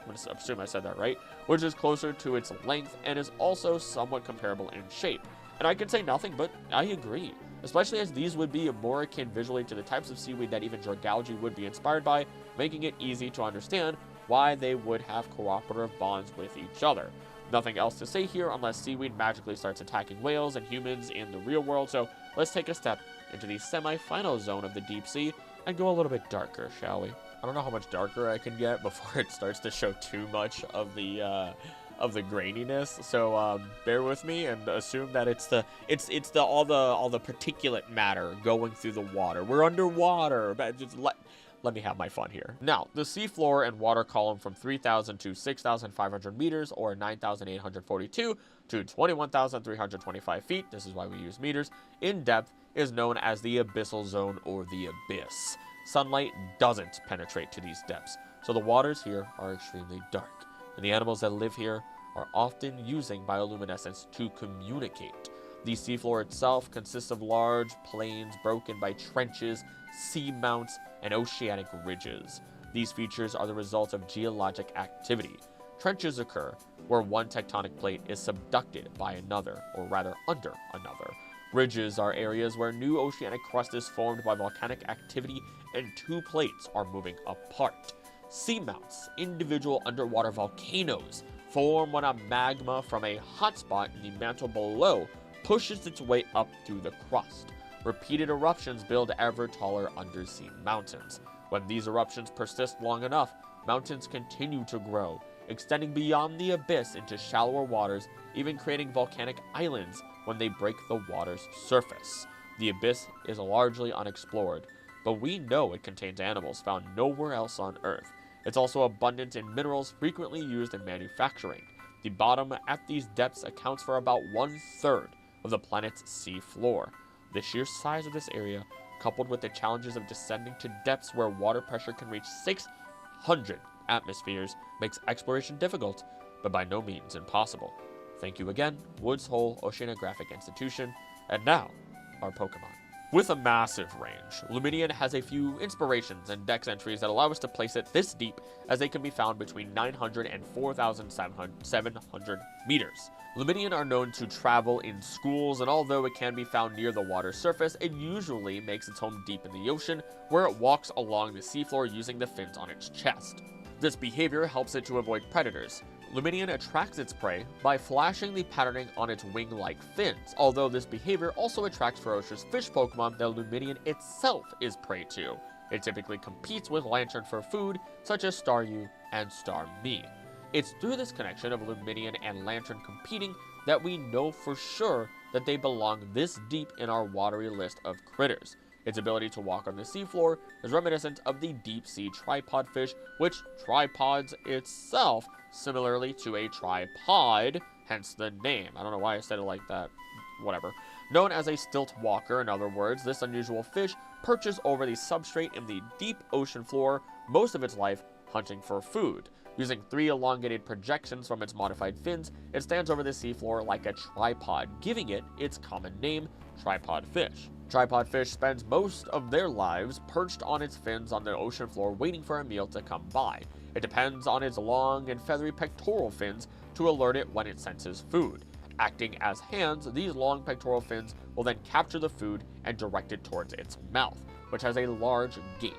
I'm going to assume I said that right, which is closer to its length and is also somewhat comparable in shape. And I can say nothing but I agree, especially as these would be more akin visually to the types of seaweed that even Dragalge would be inspired by, making it easy to understand why they would have cooperative bonds with each other. Nothing else to say here unless seaweed magically starts attacking whales and humans in the real world, so let's take a step into the semi-final zone of the deep sea and go a little bit darker, shall we? I don't know how much darker I can get before it starts to show too much of the graininess. So bear with me and assume that it's all the particulate matter going through the water. We're underwater, but just let me have my fun here. Now, the seafloor and water column from 3,000 to 6,500 meters, or 9,842 to 21,325 feet, this is why we use meters, in depth is known as the Abyssal Zone or the Abyss. Sunlight doesn't penetrate to these depths, so the waters here are extremely dark, and the animals that live here are often using bioluminescence to communicate. The seafloor itself consists of large plains broken by trenches, seamounts, and oceanic ridges. These features are the result of geologic activity. Trenches occur where one tectonic plate is subducted by another, or rather under another. Ridges are areas where new oceanic crust is formed by volcanic activity and two plates are moving apart. Seamounts, individual underwater volcanoes, form when a magma from a hotspot in the mantle below pushes its way up through the crust. Repeated eruptions build ever taller undersea mountains. When these eruptions persist long enough, mountains continue to grow, extending beyond the abyss into shallower waters, even creating volcanic islands when they break the water's surface. The abyss is largely unexplored, but we know it contains animals found nowhere else on Earth. It's also abundant in minerals frequently used in manufacturing. The bottom at these depths accounts for about 1/3 of the planet's sea floor. The sheer size of this area, coupled with the challenges of descending to depths where water pressure can reach 600 atmospheres, makes exploration difficult, but by no means impossible. Thank you again, Woods Hole Oceanographic Institution, and now, our Pokemon. With a massive range, Lumineon has a few inspirations and dex entries that allow us to place it this deep, as they can be found between 900 and 4,700 meters. Lumineon are known to travel in schools, and although it can be found near the water's surface, it usually makes its home deep in the ocean, where it walks along the seafloor using the fins on its chest. This behavior helps it to avoid predators. Lumineon attracts its prey by flashing the patterning on its wing-like fins, although this behavior also attracts ferocious fish Pokemon that Lumineon itself is prey to. It typically competes with Lantern for food, such as Staryu and Starmie. It's through this connection of Lumineon and Lantern competing that we know for sure that they belong this deep in our watery list of critters. Its ability to walk on the seafloor is reminiscent of the deep-sea tripod fish, which tripods itself similarly to a tripod, hence the name. I don't know why I said it like that, whatever. Known as a stilt walker, in other words, this unusual fish perches over the substrate in the deep ocean floor most of its life, hunting for food. Using 3 elongated projections from its modified fins, it stands over the seafloor like a tripod, giving it its common name, tripod fish. Tripod fish spends most of their lives perched on its fins on the ocean floor waiting for a meal to come by. It depends on its long and feathery pectoral fins to alert it when it senses food. Acting as hands, these long pectoral fins will then capture the food and direct it towards its mouth, which has a large gape.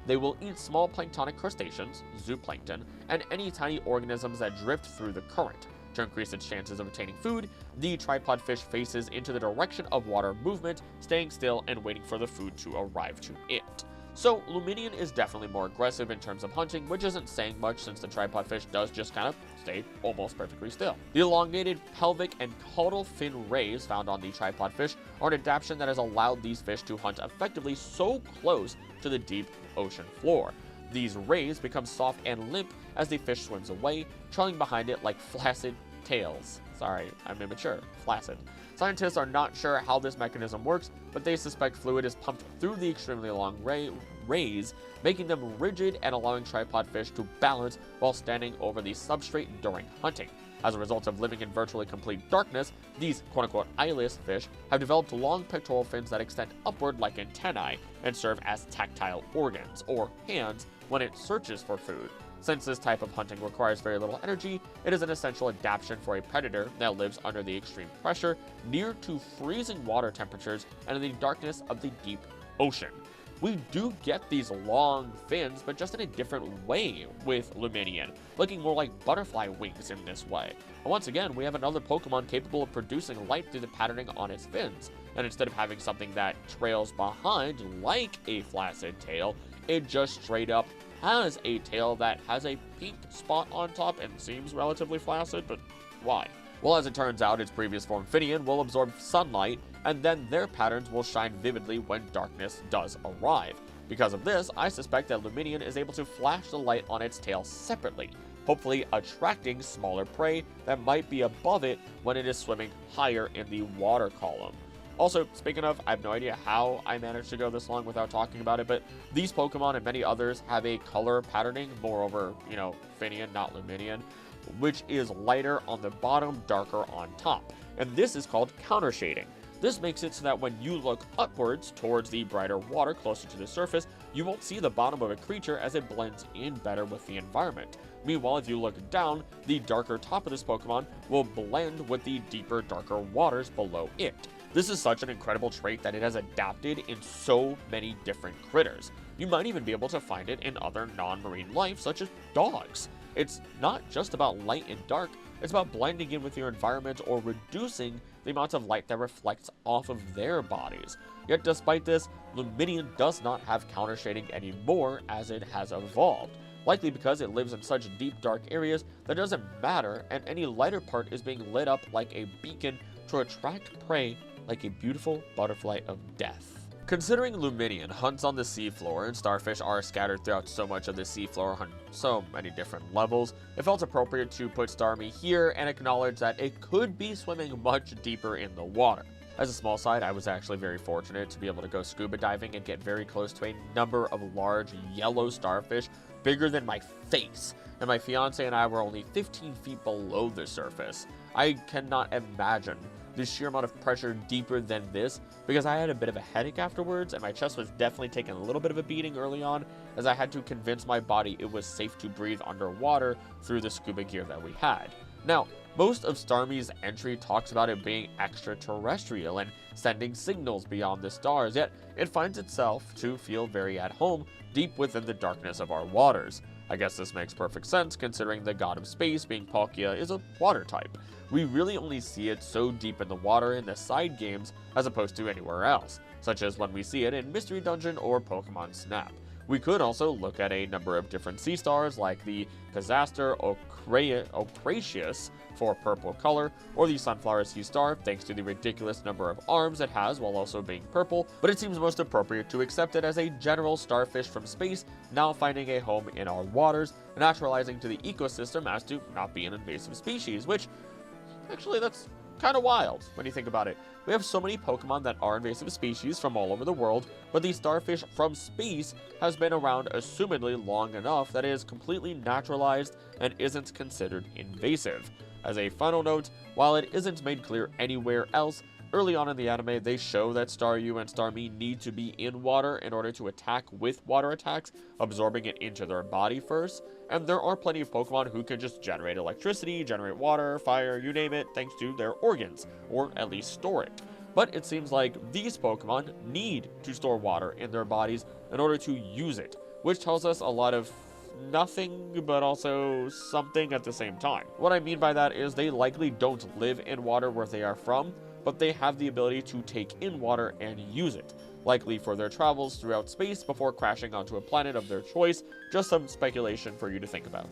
They will eat small planktonic crustaceans, zooplankton, and any tiny organisms that drift through the current. To increase its chances of obtaining food, the tripod fish faces into the direction of water movement, staying still and waiting for the food to arrive to it. So, Lumineon is definitely more aggressive in terms of hunting, which isn't saying much since the tripod fish does just kind of stay almost perfectly still. The elongated pelvic and caudal fin rays found on the tripod fish are an adaptation that has allowed these fish to hunt effectively so close to the deep ocean floor. These rays become soft and limp as the fish swims away, trailing behind it like flaccid tails. Sorry, I'm immature. Flaccid. Scientists are not sure how this mechanism works, but they suspect fluid is pumped through the extremely long rays, making them rigid and allowing tripod fish to balance while standing over the substrate during hunting. As a result of living in virtually complete darkness, these quote-unquote eyeless fish have developed long pectoral fins that extend upward like antennae and serve as tactile organs, or hands, when it searches for food. Since this type of hunting requires very little energy, it is an essential adaptation for a predator that lives under the extreme pressure, near to freezing water temperatures, and in the darkness of the deep ocean. We do get these long fins, but just in a different way with Lumineon, looking more like butterfly wings in this way. And once again, we have another Pokemon capable of producing light through the patterning on its fins, and instead of having something that trails behind like a flaccid tail, it just straight up has a tail that has a pink spot on top and seems relatively flaccid, but why? Well, as it turns out, its previous form Phione will absorb sunlight, and then their patterns will shine vividly when darkness does arrive. Because of this, I suspect that Lumineon is able to flash the light on its tail separately, hopefully attracting smaller prey that might be above it when it is swimming higher in the water column. Also, speaking of, I have no idea how I managed to go this long without talking about it, but these Pokemon and many others have a color patterning, moreover, Phione, not Lumineon, which is lighter on the bottom, darker on top. And this is called counter shading. This makes it so that when you look upwards towards the brighter water closer to the surface, you won't see the bottom of a creature as it blends in better with the environment. Meanwhile, if you look down, the darker top of this Pokemon will blend with the deeper, darker waters below it. This is such an incredible trait that it has adapted in so many different critters. You might even be able to find it in other non-marine life, such as dogs. It's not just about light and dark, it's about blending in with your environment or reducing the amount of light that reflects off of their bodies. Yet despite this, Lumineon does not have counter shading anymore as it has evolved. Likely because it lives in such deep dark areas that it doesn't matter, and any lighter part is being lit up like a beacon to attract prey like a beautiful butterfly of death. Considering Lumineon hunts on the seafloor and starfish are scattered throughout so much of the seafloor on so many different levels, it felt appropriate to put Starmie here and acknowledge that it could be swimming much deeper in the water. As a small side, I was actually very fortunate to be able to go scuba diving and get very close to a number of large yellow starfish bigger than my face, and my fiance and I were only 15 feet below the surface. I cannot imagine the sheer amount of pressure deeper than this, because I had a bit of a headache afterwards and my chest was definitely taking a little bit of a beating early on, as I had to convince my body it was safe to breathe underwater through the scuba gear that we had. Now, most of Starmie's entry talks about it being extraterrestrial and sending signals beyond the stars, yet it finds itself to feel very at home deep within the darkness of our waters. I guess this makes perfect sense considering the god of space, being Palkia, is a water type. We really only see it so deep in the water in the side games as opposed to anywhere else, such as when we see it in Mystery Dungeon or Pokemon Snap. We could also look at a number of different sea stars like the Pisaster Ocraceus for purple color, or the Sunflower Sea Star thanks to the ridiculous number of arms it has while also being purple, but it seems most appropriate to accept it as a general starfish from space now finding a home in our waters, naturalizing to the ecosystem as to not be an invasive species, which actually that's kind of wild when you think about it. We have so many Pokemon that are invasive species from all over the world, but the starfish from space has been around assumedly long enough that it is completely naturalized and isn't considered invasive. As a final note, while it isn't made clear anywhere else, early on in the anime they show that Staryu and Starmie need to be in water in order to attack with water attacks, absorbing it into their body first, and there are plenty of Pokemon who can just generate electricity, generate water, fire, you name it, thanks to their organs, or at least store it. But it seems like these Pokemon need to store water in their bodies in order to use it, which tells us a lot of nothing, but also something at the same time. What I mean by that is they likely don't live in water where they are from, but they have the ability to take in water and use it, likely for their travels throughout space before crashing onto a planet of their choice. Just some speculation for you to think about.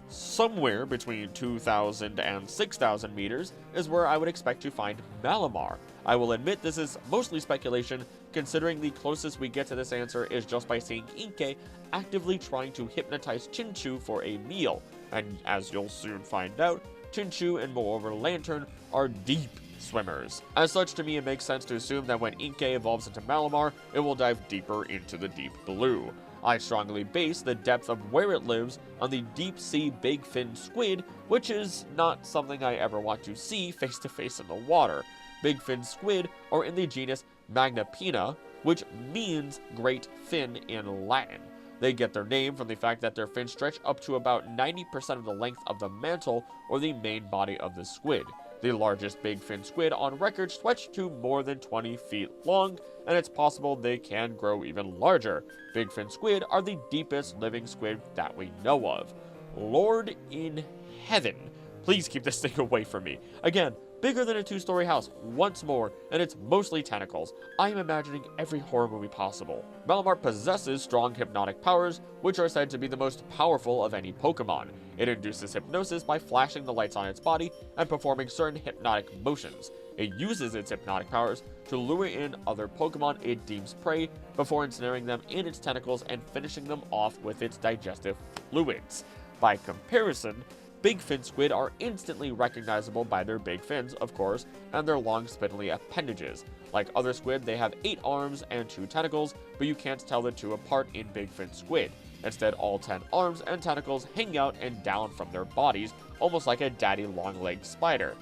Somewhere between 2,000 and 6,000 meters is where I would expect to find Malamar. I will admit this is mostly speculation, considering the closest we get to this answer is just by seeing Inkay actively trying to hypnotize Chinchou for a meal, and as you'll soon find out, Chinchou and moreover Lantern are deep swimmers. As such, to me it makes sense to assume that when Inkay evolves into Malamar, it will dive deeper into the deep blue. I strongly base the depth of where it lives on the deep sea big fin squid, which is not something I ever want to see face to face in the water. Big fin squid are in the genus Manaphy, which means great fin in Latin. They get their name from the fact that their fins stretch up to about 90% of the length of the mantle or the main body of the squid. The largest big fin squid on record stretch to more than 20 feet long, and it's possible they can grow even larger. Big fin squid are the deepest living squid that we know of. Lord in heaven, please keep this thing away from me. Again, bigger than a 2-story house, once more, and it's mostly tentacles. I am imagining every horror movie possible. Malamar possesses strong hypnotic powers, which are said to be the most powerful of any Pokemon. It induces hypnosis by flashing the lights on its body and performing certain hypnotic motions. It uses its hypnotic powers to lure in other Pokemon it deems prey before ensnaring them in its tentacles and finishing them off with its digestive fluids. By comparison, big fin squid are instantly recognizable by their big fins, of course, and their long spindly appendages. Like other squid, they have 8 arms and 2 tentacles, but you can't tell the two apart in big fin squid. Instead, all 10 arms and tentacles hang out and down from their bodies, almost like a daddy long-legged spider.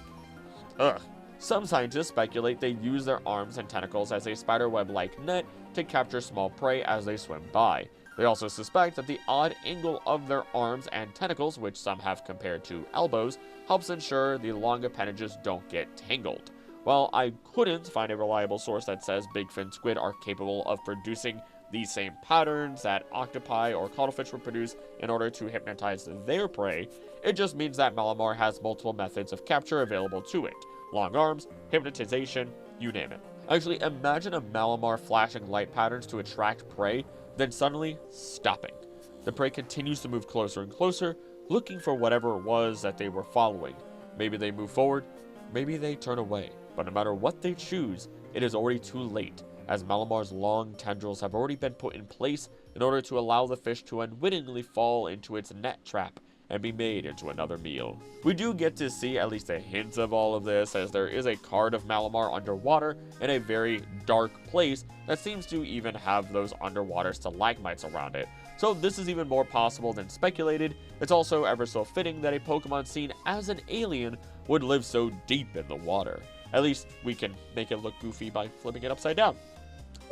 Ugh. Some scientists speculate they use their arms and tentacles as a spiderweb-like net to capture small prey as they swim by. They also suspect that the odd angle of their arms and tentacles, which some have compared to elbows, helps ensure the long appendages don't get tangled. While I couldn't find a reliable source that says big fin squid are capable of producing the same patterns that octopi or cuttlefish would produce in order to hypnotize their prey, it just means that Malamar has multiple methods of capture available to it. Long arms, hypnotization, you name it. Actually, imagine a Malamar flashing light patterns to attract prey, then suddenly stopping. The prey continues to move closer and closer, looking for whatever it was that they were following. Maybe they move forward, maybe they turn away. But no matter what they choose, it is already too late, as Malamar's long tendrils have already been put in place in order to allow the fish to unwittingly fall into its net trap and be made into another meal. We do get to see at least a hint of all of this, as there is a card of Malamar underwater in a very dark place that seems to even have those underwater stalagmites around it. So this is even more possible than speculated. It's also ever so fitting that a Pokemon seen as an alien would live so deep in the water. At least we can make it look goofy by flipping it upside down.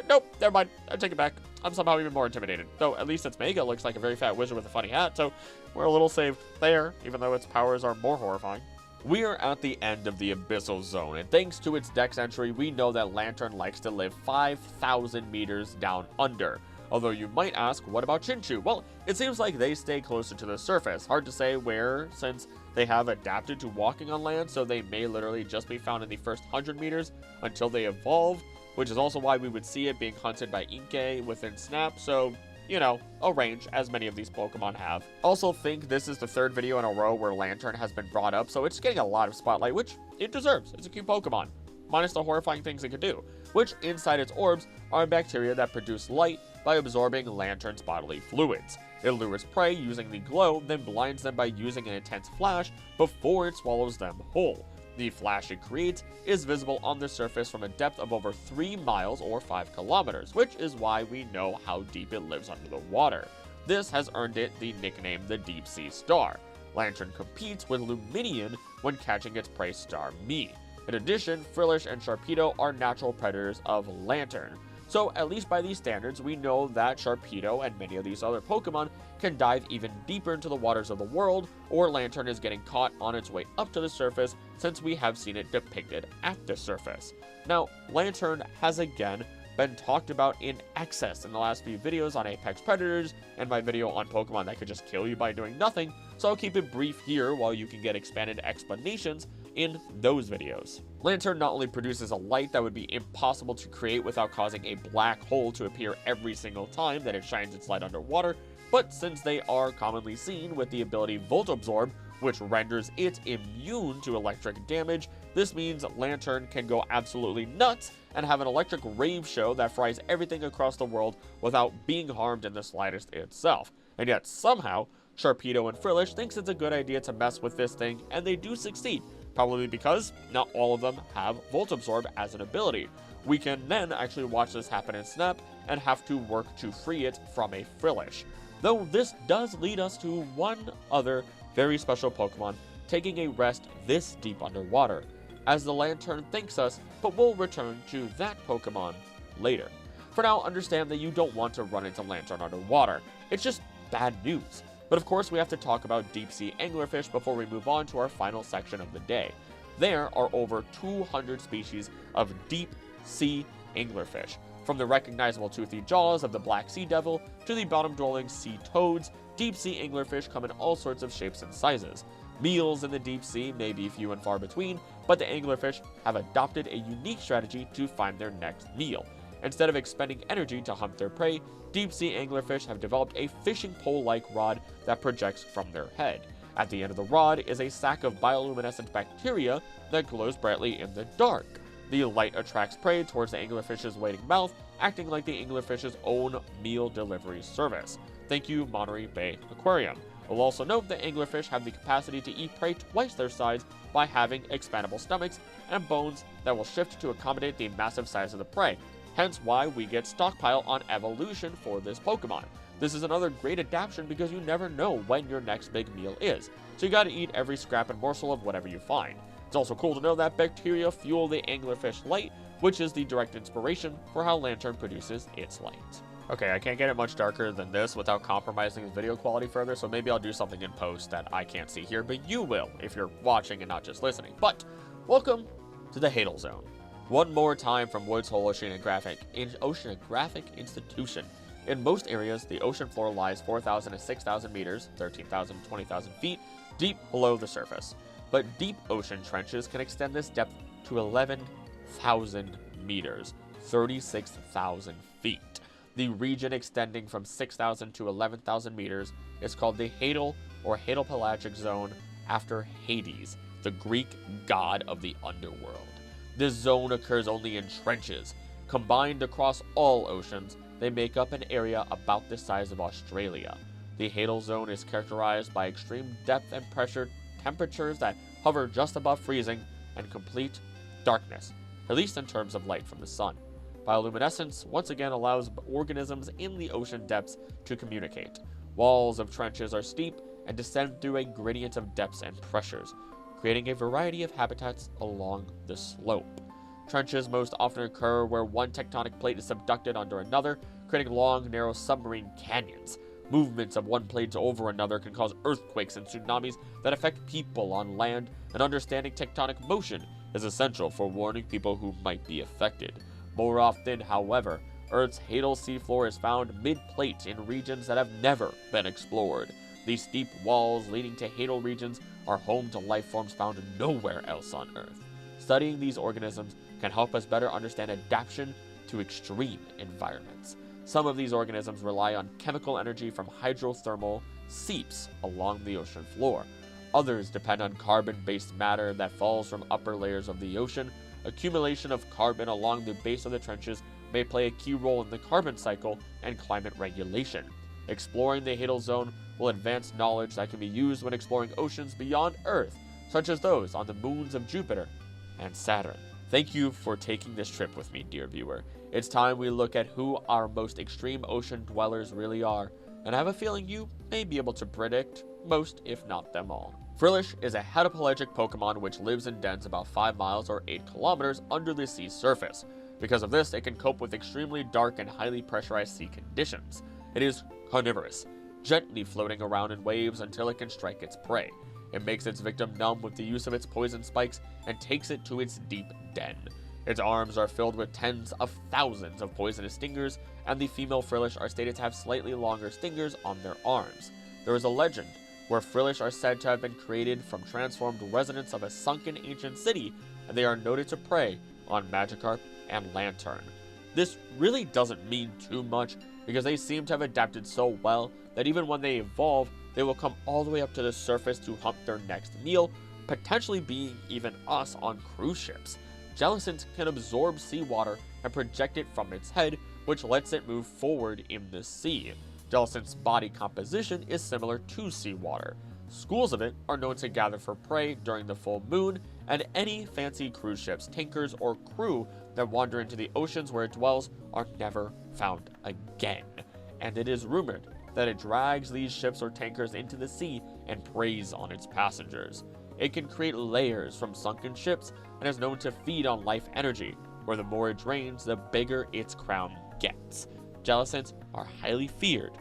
Nope, never mind. I take it back. I'm somehow even more intimidated. Though at least its Mega looks like a very fat wizard with a funny hat, so we're a little saved there, even though its powers are more horrifying. We are at the end of the Abyssal Zone, and thanks to its dex entry, we know that Lantern likes to live 5,000 meters down under. Although you might ask, what about Chinchou? Well, it seems like they stay closer to the surface. Hard to say where, since they have adapted to walking on land, so they may literally just be found in the first 100 meters until they evolve, which is also why we would see it being hunted by Inkay within Snap, so, you know, a range, as many of these Pokemon have. Also think this is the 3rd video in a row where Lantern has been brought up, so it's getting a lot of spotlight, which it deserves. It's a cute Pokemon, minus the horrifying things it can do, which inside its orbs are bacteria that produce light by absorbing Lantern's bodily fluids. It lures prey using the glow, then blinds them by using an intense flash before it swallows them whole. The flash it creates is visible on the surface from a depth of over 3 miles or 5 kilometers, which is why we know how deep it lives under the water. This has earned it the nickname the Deep Sea Star. Lanturn competes with Lumineon when catching its prey Starmie. In addition, Frillish and Sharpedo are natural predators of Lanturn. So, at least by these standards, we know that Sharpedo and many of these other Pokemon can dive even deeper into the waters of the world, or Lanturn is getting caught on its way up to the surface since we have seen it depicted at the surface. Now, Lanturn has again been talked about in excess in the last few videos on Apex Predators and my video on Pokemon that could just kill you by doing nothing, so I'll keep it brief here while you can get expanded explanations in those videos. Lanturn not only produces a light that would be impossible to create without causing a black hole to appear every single time that it shines its light underwater, but since they are commonly seen with the ability Volt Absorb, which renders it immune to electric damage, this means Lanturn can go absolutely nuts and have an electric rave show that fries everything across the world without being harmed in the slightest itself. And yet somehow, Sharpedo and Frillish thinks it's a good idea to mess with this thing, and they do succeed, probably because not all of them have Volt Absorb as an ability. We can then actually watch this happen in Snap and have to work to free it from a Frillish. Though this does lead us to one other very special Pokemon taking a rest this deep underwater, as the Lanturn thanks us, but we'll return to that Pokemon later. For now, understand that you don't want to run into Lanturn underwater. It's just bad news. But of course, we have to talk about deep-sea anglerfish before we move on to our final section of the day. There are over 200 species of deep-sea anglerfish, from the recognizable toothy jaws of the black sea devil to the bottom-dwelling sea toads. Deep-sea anglerfish come in all sorts of shapes and sizes. Meals in the deep sea may be few and far between, but the anglerfish have adopted a unique strategy to find their next meal. Instead of expending energy to hunt their prey, deep-sea anglerfish have developed a fishing pole-like rod that projects from their head. At the end of the rod is a sac of bioluminescent bacteria that glows brightly in the dark. The light attracts prey towards the anglerfish's waiting mouth, acting like the anglerfish's own meal delivery service. Thank you, Monterey Bay Aquarium. We'll also note that anglerfish have the capacity to eat prey twice their size by having expandable stomachs and bones that will shift to accommodate the massive size of the prey, hence why we get Stockpile on evolution for this Pokemon. This is another great adaptation because you never know when your next big meal is, so you gotta eat every scrap and morsel of whatever you find. It's also cool to know that bacteria fuel the anglerfish light, which is the direct inspiration for how Lanturn produces its light. Okay, I can't get it much darker than this without compromising the video quality further, so maybe I'll do something in post that I can't see here, but you will if you're watching and not just listening. But, welcome to the Hadal Zone. One more time from Woods Hole Oceanographic Institution. In most areas, the ocean floor lies 4,000 to 6,000 meters, 13,000 to 20,000 feet, deep below the surface. But deep ocean trenches can extend this depth to 11,000 meters, 36,000 feet. The region extending from 6,000 to 11,000 meters is called the Hadal or Hadal-Pelagic Zone after Hades, the Greek god of the underworld. This zone occurs only in trenches. Combined across all oceans, they make up an area about the size of Australia. The Hadal Zone is characterized by extreme depth and pressure, temperatures that hover just above freezing, and complete darkness, at least in terms of light from the sun. Bioluminescence once again allows organisms in the ocean depths to communicate. Walls of trenches are steep and descend through a gradient of depths and pressures, creating a variety of habitats along the slope. Trenches most often occur where one tectonic plate is subducted under another, creating long, narrow submarine canyons. Movements of one plate over another can cause earthquakes and tsunamis that affect people on land, and understanding tectonic motion is essential for warning people who might be affected. More often, however, Earth's Hadal seafloor is found mid-plate in regions that have never been explored. These steep walls leading to Hadal regions are home to life forms found nowhere else on Earth. Studying these organisms can help us better understand adaptation to extreme environments. Some of these organisms rely on chemical energy from hydrothermal seeps along the ocean floor. Others depend on carbon-based matter that falls from upper layers of the ocean. Accumulation of carbon along the base of the trenches may play a key role in the carbon cycle and climate regulation. Exploring the Hadal Zone will advance knowledge that can be used when exploring oceans beyond Earth, such as those on the moons of Jupiter and Saturn. Thank you for taking this trip with me, dear viewer. It's time we look at who our most extreme ocean dwellers really are, and I have a feeling you may be able to predict most, if not them all. Frillish is a hedopelagic Pokemon which lives in dens about 5 miles or 8 kilometers under the sea surface. Because of this, it can cope with extremely dark and highly pressurized sea conditions. It is carnivorous, gently floating around in waves until it can strike its prey. It makes its victim numb with the use of its poison spikes and takes it to its deep den. Its arms are filled with tens of thousands of poisonous stingers, and the female Frillish are stated to have slightly longer stingers on their arms. There is a legend where Frillish are said to have been created from transformed residents of a sunken ancient city, and they are noted to prey on Magikarp and Lantern. This really doesn't mean too much, because they seem to have adapted so well that even when they evolve, they will come all the way up to the surface to hunt their next meal, potentially being even us on cruise ships. Jellicent can absorb seawater and project it from its head, which lets it move forward in the sea. Jellicent's body composition is similar to seawater. Schools of it are known to gather for prey during the full moon, and any fancy cruise ships, tankers, or crew that wander into the oceans where it dwells are never found again. And it is rumored that it drags these ships or tankers into the sea and preys on its passengers. It can create layers from sunken ships and is known to feed on life energy, where the more it drains, the bigger its crown gets. Jellicents are highly feared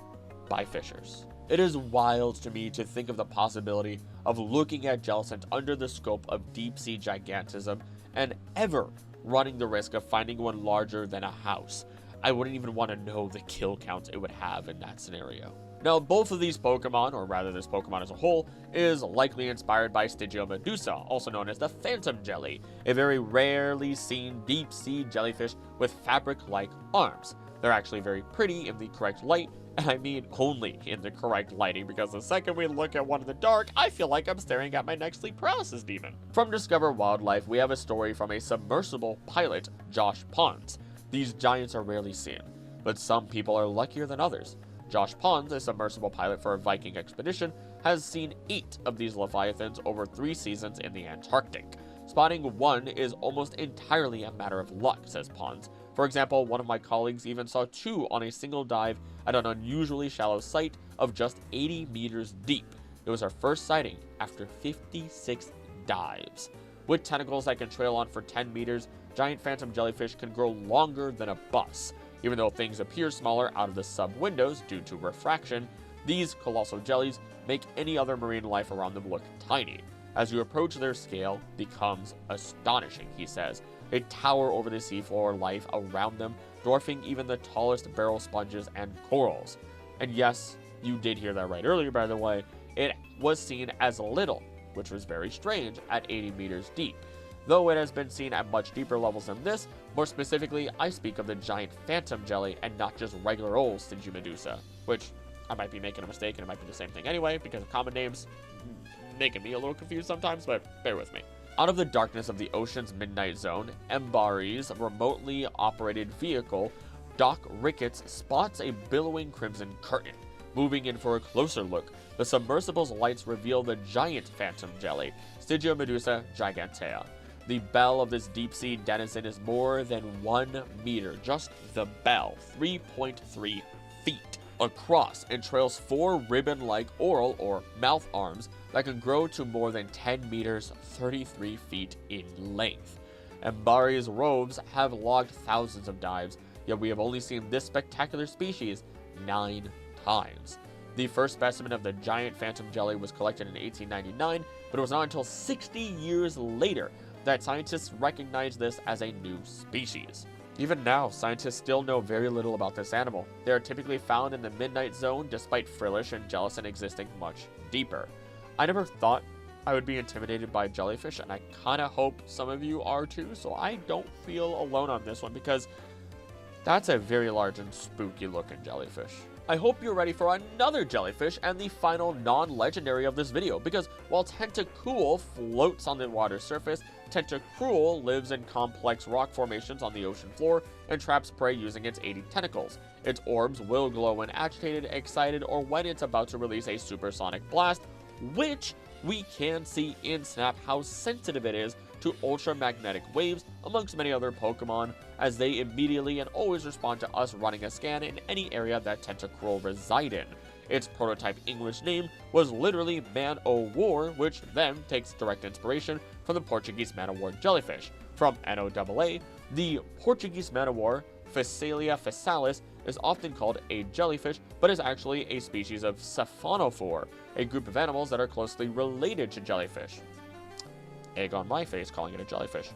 by fishers. It is wild to me to think of the possibility of looking at Jellicent under the scope of deep-sea gigantism and ever running the risk of finding one larger than a house. I wouldn't even want to know the kill count it would have in that scenario. Now, both of these Pokemon, or rather this Pokemon as a whole, is likely inspired by Stygiomedusa, also known as the Phantom Jelly, a very rarely seen deep-sea jellyfish with fabric-like arms. They're actually very pretty in the correct light, and I mean only in the correct lighting, because the second we look at one in the dark, I feel like I'm staring at my next sleep paralysis demon. From Discover Wildlife, we have a story from a submersible pilot, Josh Pons. These giants are rarely seen, but some people are luckier than others. Josh Pons, a submersible pilot for a Viking expedition, has seen 8 of these leviathans over 3 seasons in the Antarctic. Spotting one is almost entirely a matter of luck, says Pons. For example, one of my colleagues even saw 2 on a single dive at an unusually shallow site of just 80 meters deep. It was our first sighting after 56 dives. With tentacles that can trail on for 10 meters, giant phantom jellyfish can grow longer than a bus. Even though things appear smaller out of the sub-windows due to refraction, these colossal jellies make any other marine life around them look tiny. As you approach, their scale becomes astonishing, he says. They tower over the seafloor life around them, dwarfing even the tallest barrel sponges and corals. And yes, you did hear that right earlier, by the way, it was seen as little, which was very strange, at 80 meters deep. Though it has been seen at much deeper levels than this, more specifically, I speak of the giant phantom jelly and not just regular old Stygiomedusa, which I might be making a mistake and it might be the same thing anyway, because of common names making me a little confused sometimes, but bear with me. Out of the darkness of the ocean's midnight zone, Mbari's remotely operated vehicle, Doc Ricketts, spots a billowing crimson curtain. Moving in for a closer look, the submersible's lights reveal the giant phantom jelly, Stygiomedusa gigantea. The bell of this deep-sea denizen is more than 1 meter, just the bell, 3.3 feet across, and trails 4 ribbon-like oral or mouth arms that can grow to more than 10 meters, 33 feet in length. Mbari's roves have logged thousands of dives, yet we have only seen this spectacular species 9 times. The first specimen of the giant phantom jelly was collected in 1899, but it was not until 60 years later that scientists recognized this as a new species. Even now, scientists still know very little about this animal. They are typically found in the midnight zone, despite Frillish and Jellicent existing much deeper. I never thought I would be intimidated by jellyfish, and I kinda hope some of you are too, so I don't feel alone on this one, because that's a very large and spooky looking jellyfish. I hope you're ready for another jellyfish and the final non-legendary of this video, because while Tentacruel floats on the water surface, Tentacruel lives in complex rock formations on the ocean floor and traps prey using its 80 tentacles. Its orbs will glow when agitated, excited, or when it's about to release a supersonic blast, which we can see in Snap how sensitive it is to ultramagnetic waves amongst many other Pokemon, as they immediately and always respond to us running a scan in any area that Tentacruel reside in. Its prototype English name was literally Man-O-War, which then takes direct inspiration from the Portuguese man-o-war jellyfish. From NOAA, the Portuguese man-o-war, Phacelia phasalis, is often called a jellyfish, but is actually a species of Siphonophore, a group of animals that are closely related to jellyfish. Egg on my face calling it a jellyfish.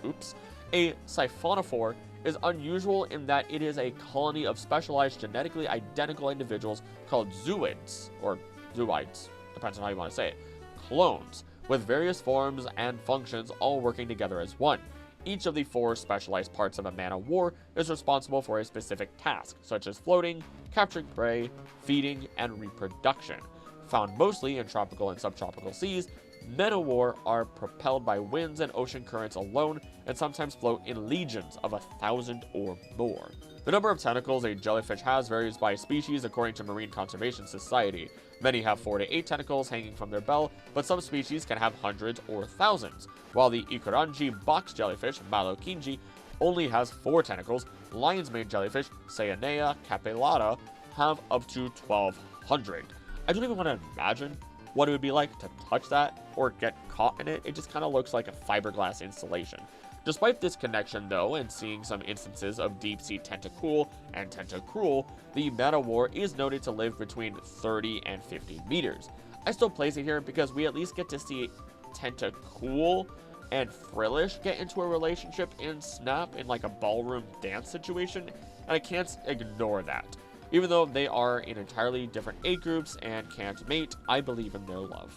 Oops. A Siphonophore is unusual in that it is a colony of specialized genetically identical individuals called zooids, or zooids, depends on how you want to say it, clones, with various forms and functions all working together as one. Each of the 4 specialized parts of a man-o-war is responsible for a specific task, such as floating, capturing prey, feeding, and reproduction. Found mostly in tropical and subtropical seas, men-o-war are propelled by winds and ocean currents alone, and sometimes float in legions of 1,000 or more. The number of tentacles a jellyfish has varies by species according to Marine Conservation Society. Many have 4 to 8 tentacles hanging from their bell, but some species can have hundreds or thousands. While the Ikuranji box jellyfish, Malokinji, only has 4 tentacles, lion's mane jellyfish, Cyanea capillata, have up to 1,200. I don't even want to imagine what it would be like to touch that or get caught in it. It just kind of looks like a fiberglass installation. Despite this connection though, and seeing some instances of deep sea Tentacruel and Tentacruel, the man-o-war is noted to live between 30 and 50 meters. I still place it here because we at least get to see Tentacruel and Frillish get into a relationship in Snap in like a ballroom dance situation, and I can't ignore that. Even though they are in entirely different age groups and can't mate, I believe in their love.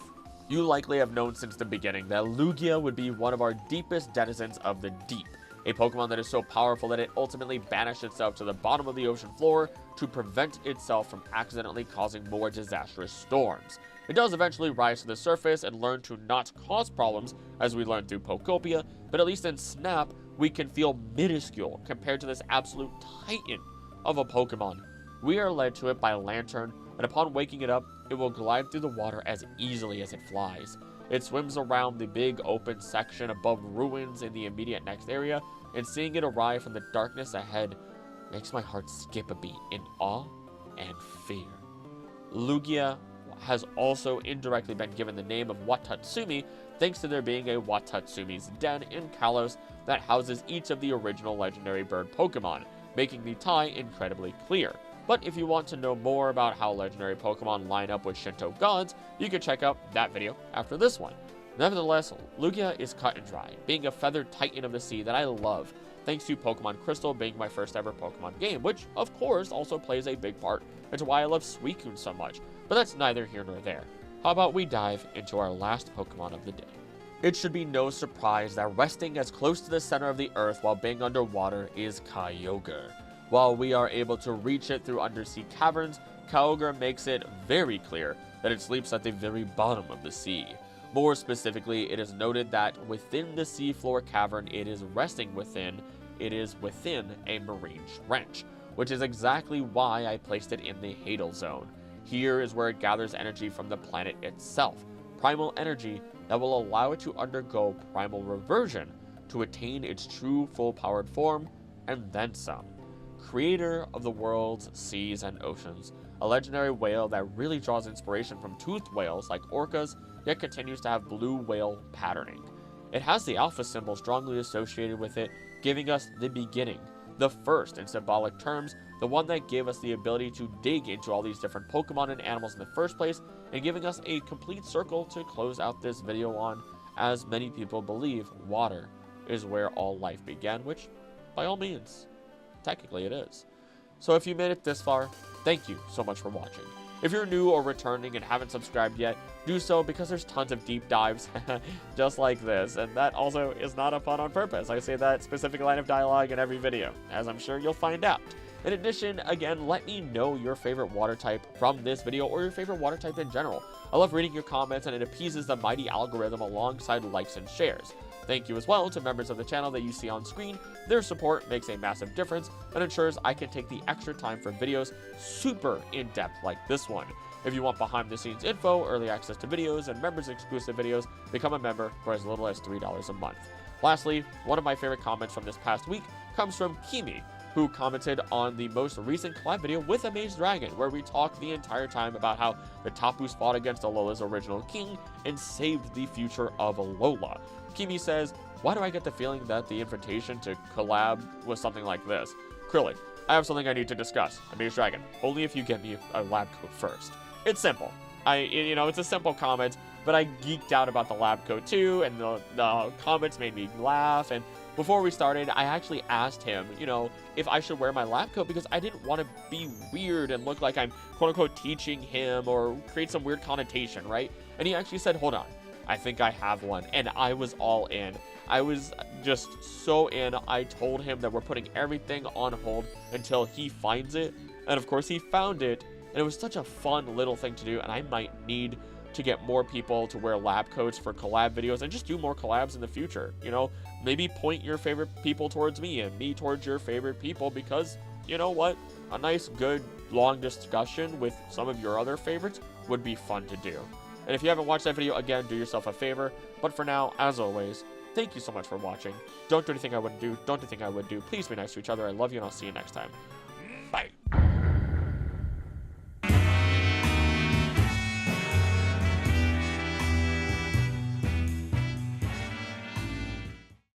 You likely have known since the beginning that Lugia would be one of our deepest denizens of the deep, a Pokemon that is so powerful that it ultimately banished itself to the bottom of the ocean floor to prevent itself from accidentally causing more disastrous storms. It does eventually rise to the surface and learn to not cause problems, as we learned through Pokopia, but at least in Snap, we can feel minuscule compared to this absolute titan of a Pokemon. We are led to it by Lantern, and upon waking it up, it will glide through the water as easily as it flies. It swims around the big open section above ruins in the immediate next area, and seeing it arrive from the darkness ahead makes my heart skip a beat in awe and fear. Lugia has also indirectly been given the name of Watatsumi thanks to there being a Watatsumi's Den in Kalos that houses each of the original legendary bird Pokemon, making the tie incredibly clear. But if you want to know more about how legendary Pokemon line up with Shinto gods, you can check out that video after this one. Nevertheless, Lugia is cut and dry, being a feathered titan of the sea that I love, thanks to Pokemon Crystal being my first ever Pokemon game, which of course also plays a big part into why I love Suicune so much, but that's neither here nor there. How about we dive into our last Pokemon of the day? It should be no surprise that resting as close to the center of the earth while being underwater is Kyogre. While we are able to reach it through undersea caverns, Kyogre makes it very clear that it sleeps at the very bottom of the sea. More specifically, it is noted that within the seafloor cavern it is resting within, it is within a marine trench, which is exactly why I placed it in the Hadal Zone. Here is where it gathers energy from the planet itself, primal energy that will allow it to undergo primal reversion to attain its true full-powered form, and then some. Creator of the world's seas and oceans, a legendary whale that really draws inspiration from toothed whales like orcas, yet continues to have blue whale patterning. It has the alpha symbol strongly associated with it, giving us the beginning, the first in symbolic terms, the one that gave us the ability to dig into all these different Pokemon and animals in the first place, and giving us a complete circle to close out this video on, as many people believe water is where all life began, which, by all means, technically it is. So if you made it this far, thank you so much for watching. If you're new or returning and haven't subscribed yet, do so because there's tons of deep dives just like this, and that also is not a pun on purpose. I say that specific line of dialogue in every video, as I'm sure you'll find out. In addition, again, let me know your favorite water type from this video or your favorite water type in general. I love reading your comments, and it appeases the mighty algorithm alongside likes and shares. Thank you as well to members of the channel that you see on screen. Their support makes a massive difference and ensures I can take the extra time for videos super in-depth like this one. If you want behind-the-scenes info, early access to videos, and members-exclusive videos, become a member for as little as $3 a month. Lastly, one of my favorite comments from this past week comes from Kimi, who commented on the most recent collab video with Amaze Dragon, where we talked the entire time about how the Tapus fought against Alola's original king and saved the future of Alola. Kimi says, "Why do I get the feeling that the invitation to collab was something like this? Krillin, I have something I need to discuss. Amaze Dragon, only if you get me a lab coat first." It's simple. It's a simple comment, but I geeked out about the lab coat too, and the comments made me laugh. And before we started, I actually asked him, if I should wear my lab coat, because I didn't want to be weird and look like I'm quote-unquote teaching him or create some weird connotation, right? And he actually said, "Hold on, I think I have one." And I was all in. I was just so in. I told him that we're putting everything on hold until he finds it. And of course he found it. And it was such a fun little thing to do. And I might need to get more people to wear lab coats for collab videos and just do more collabs in the future. Maybe point your favorite people towards me and me towards your favorite people, because you know what? A nice, good, long discussion with some of your other favorites would be fun to do. And if you haven't watched that video, again, do yourself a favor. But for now, as always, thank you so much for watching. Don't do anything I wouldn't do. Don't do anything I would do. Please be nice to each other. I love you, and I'll see you next time. Bye.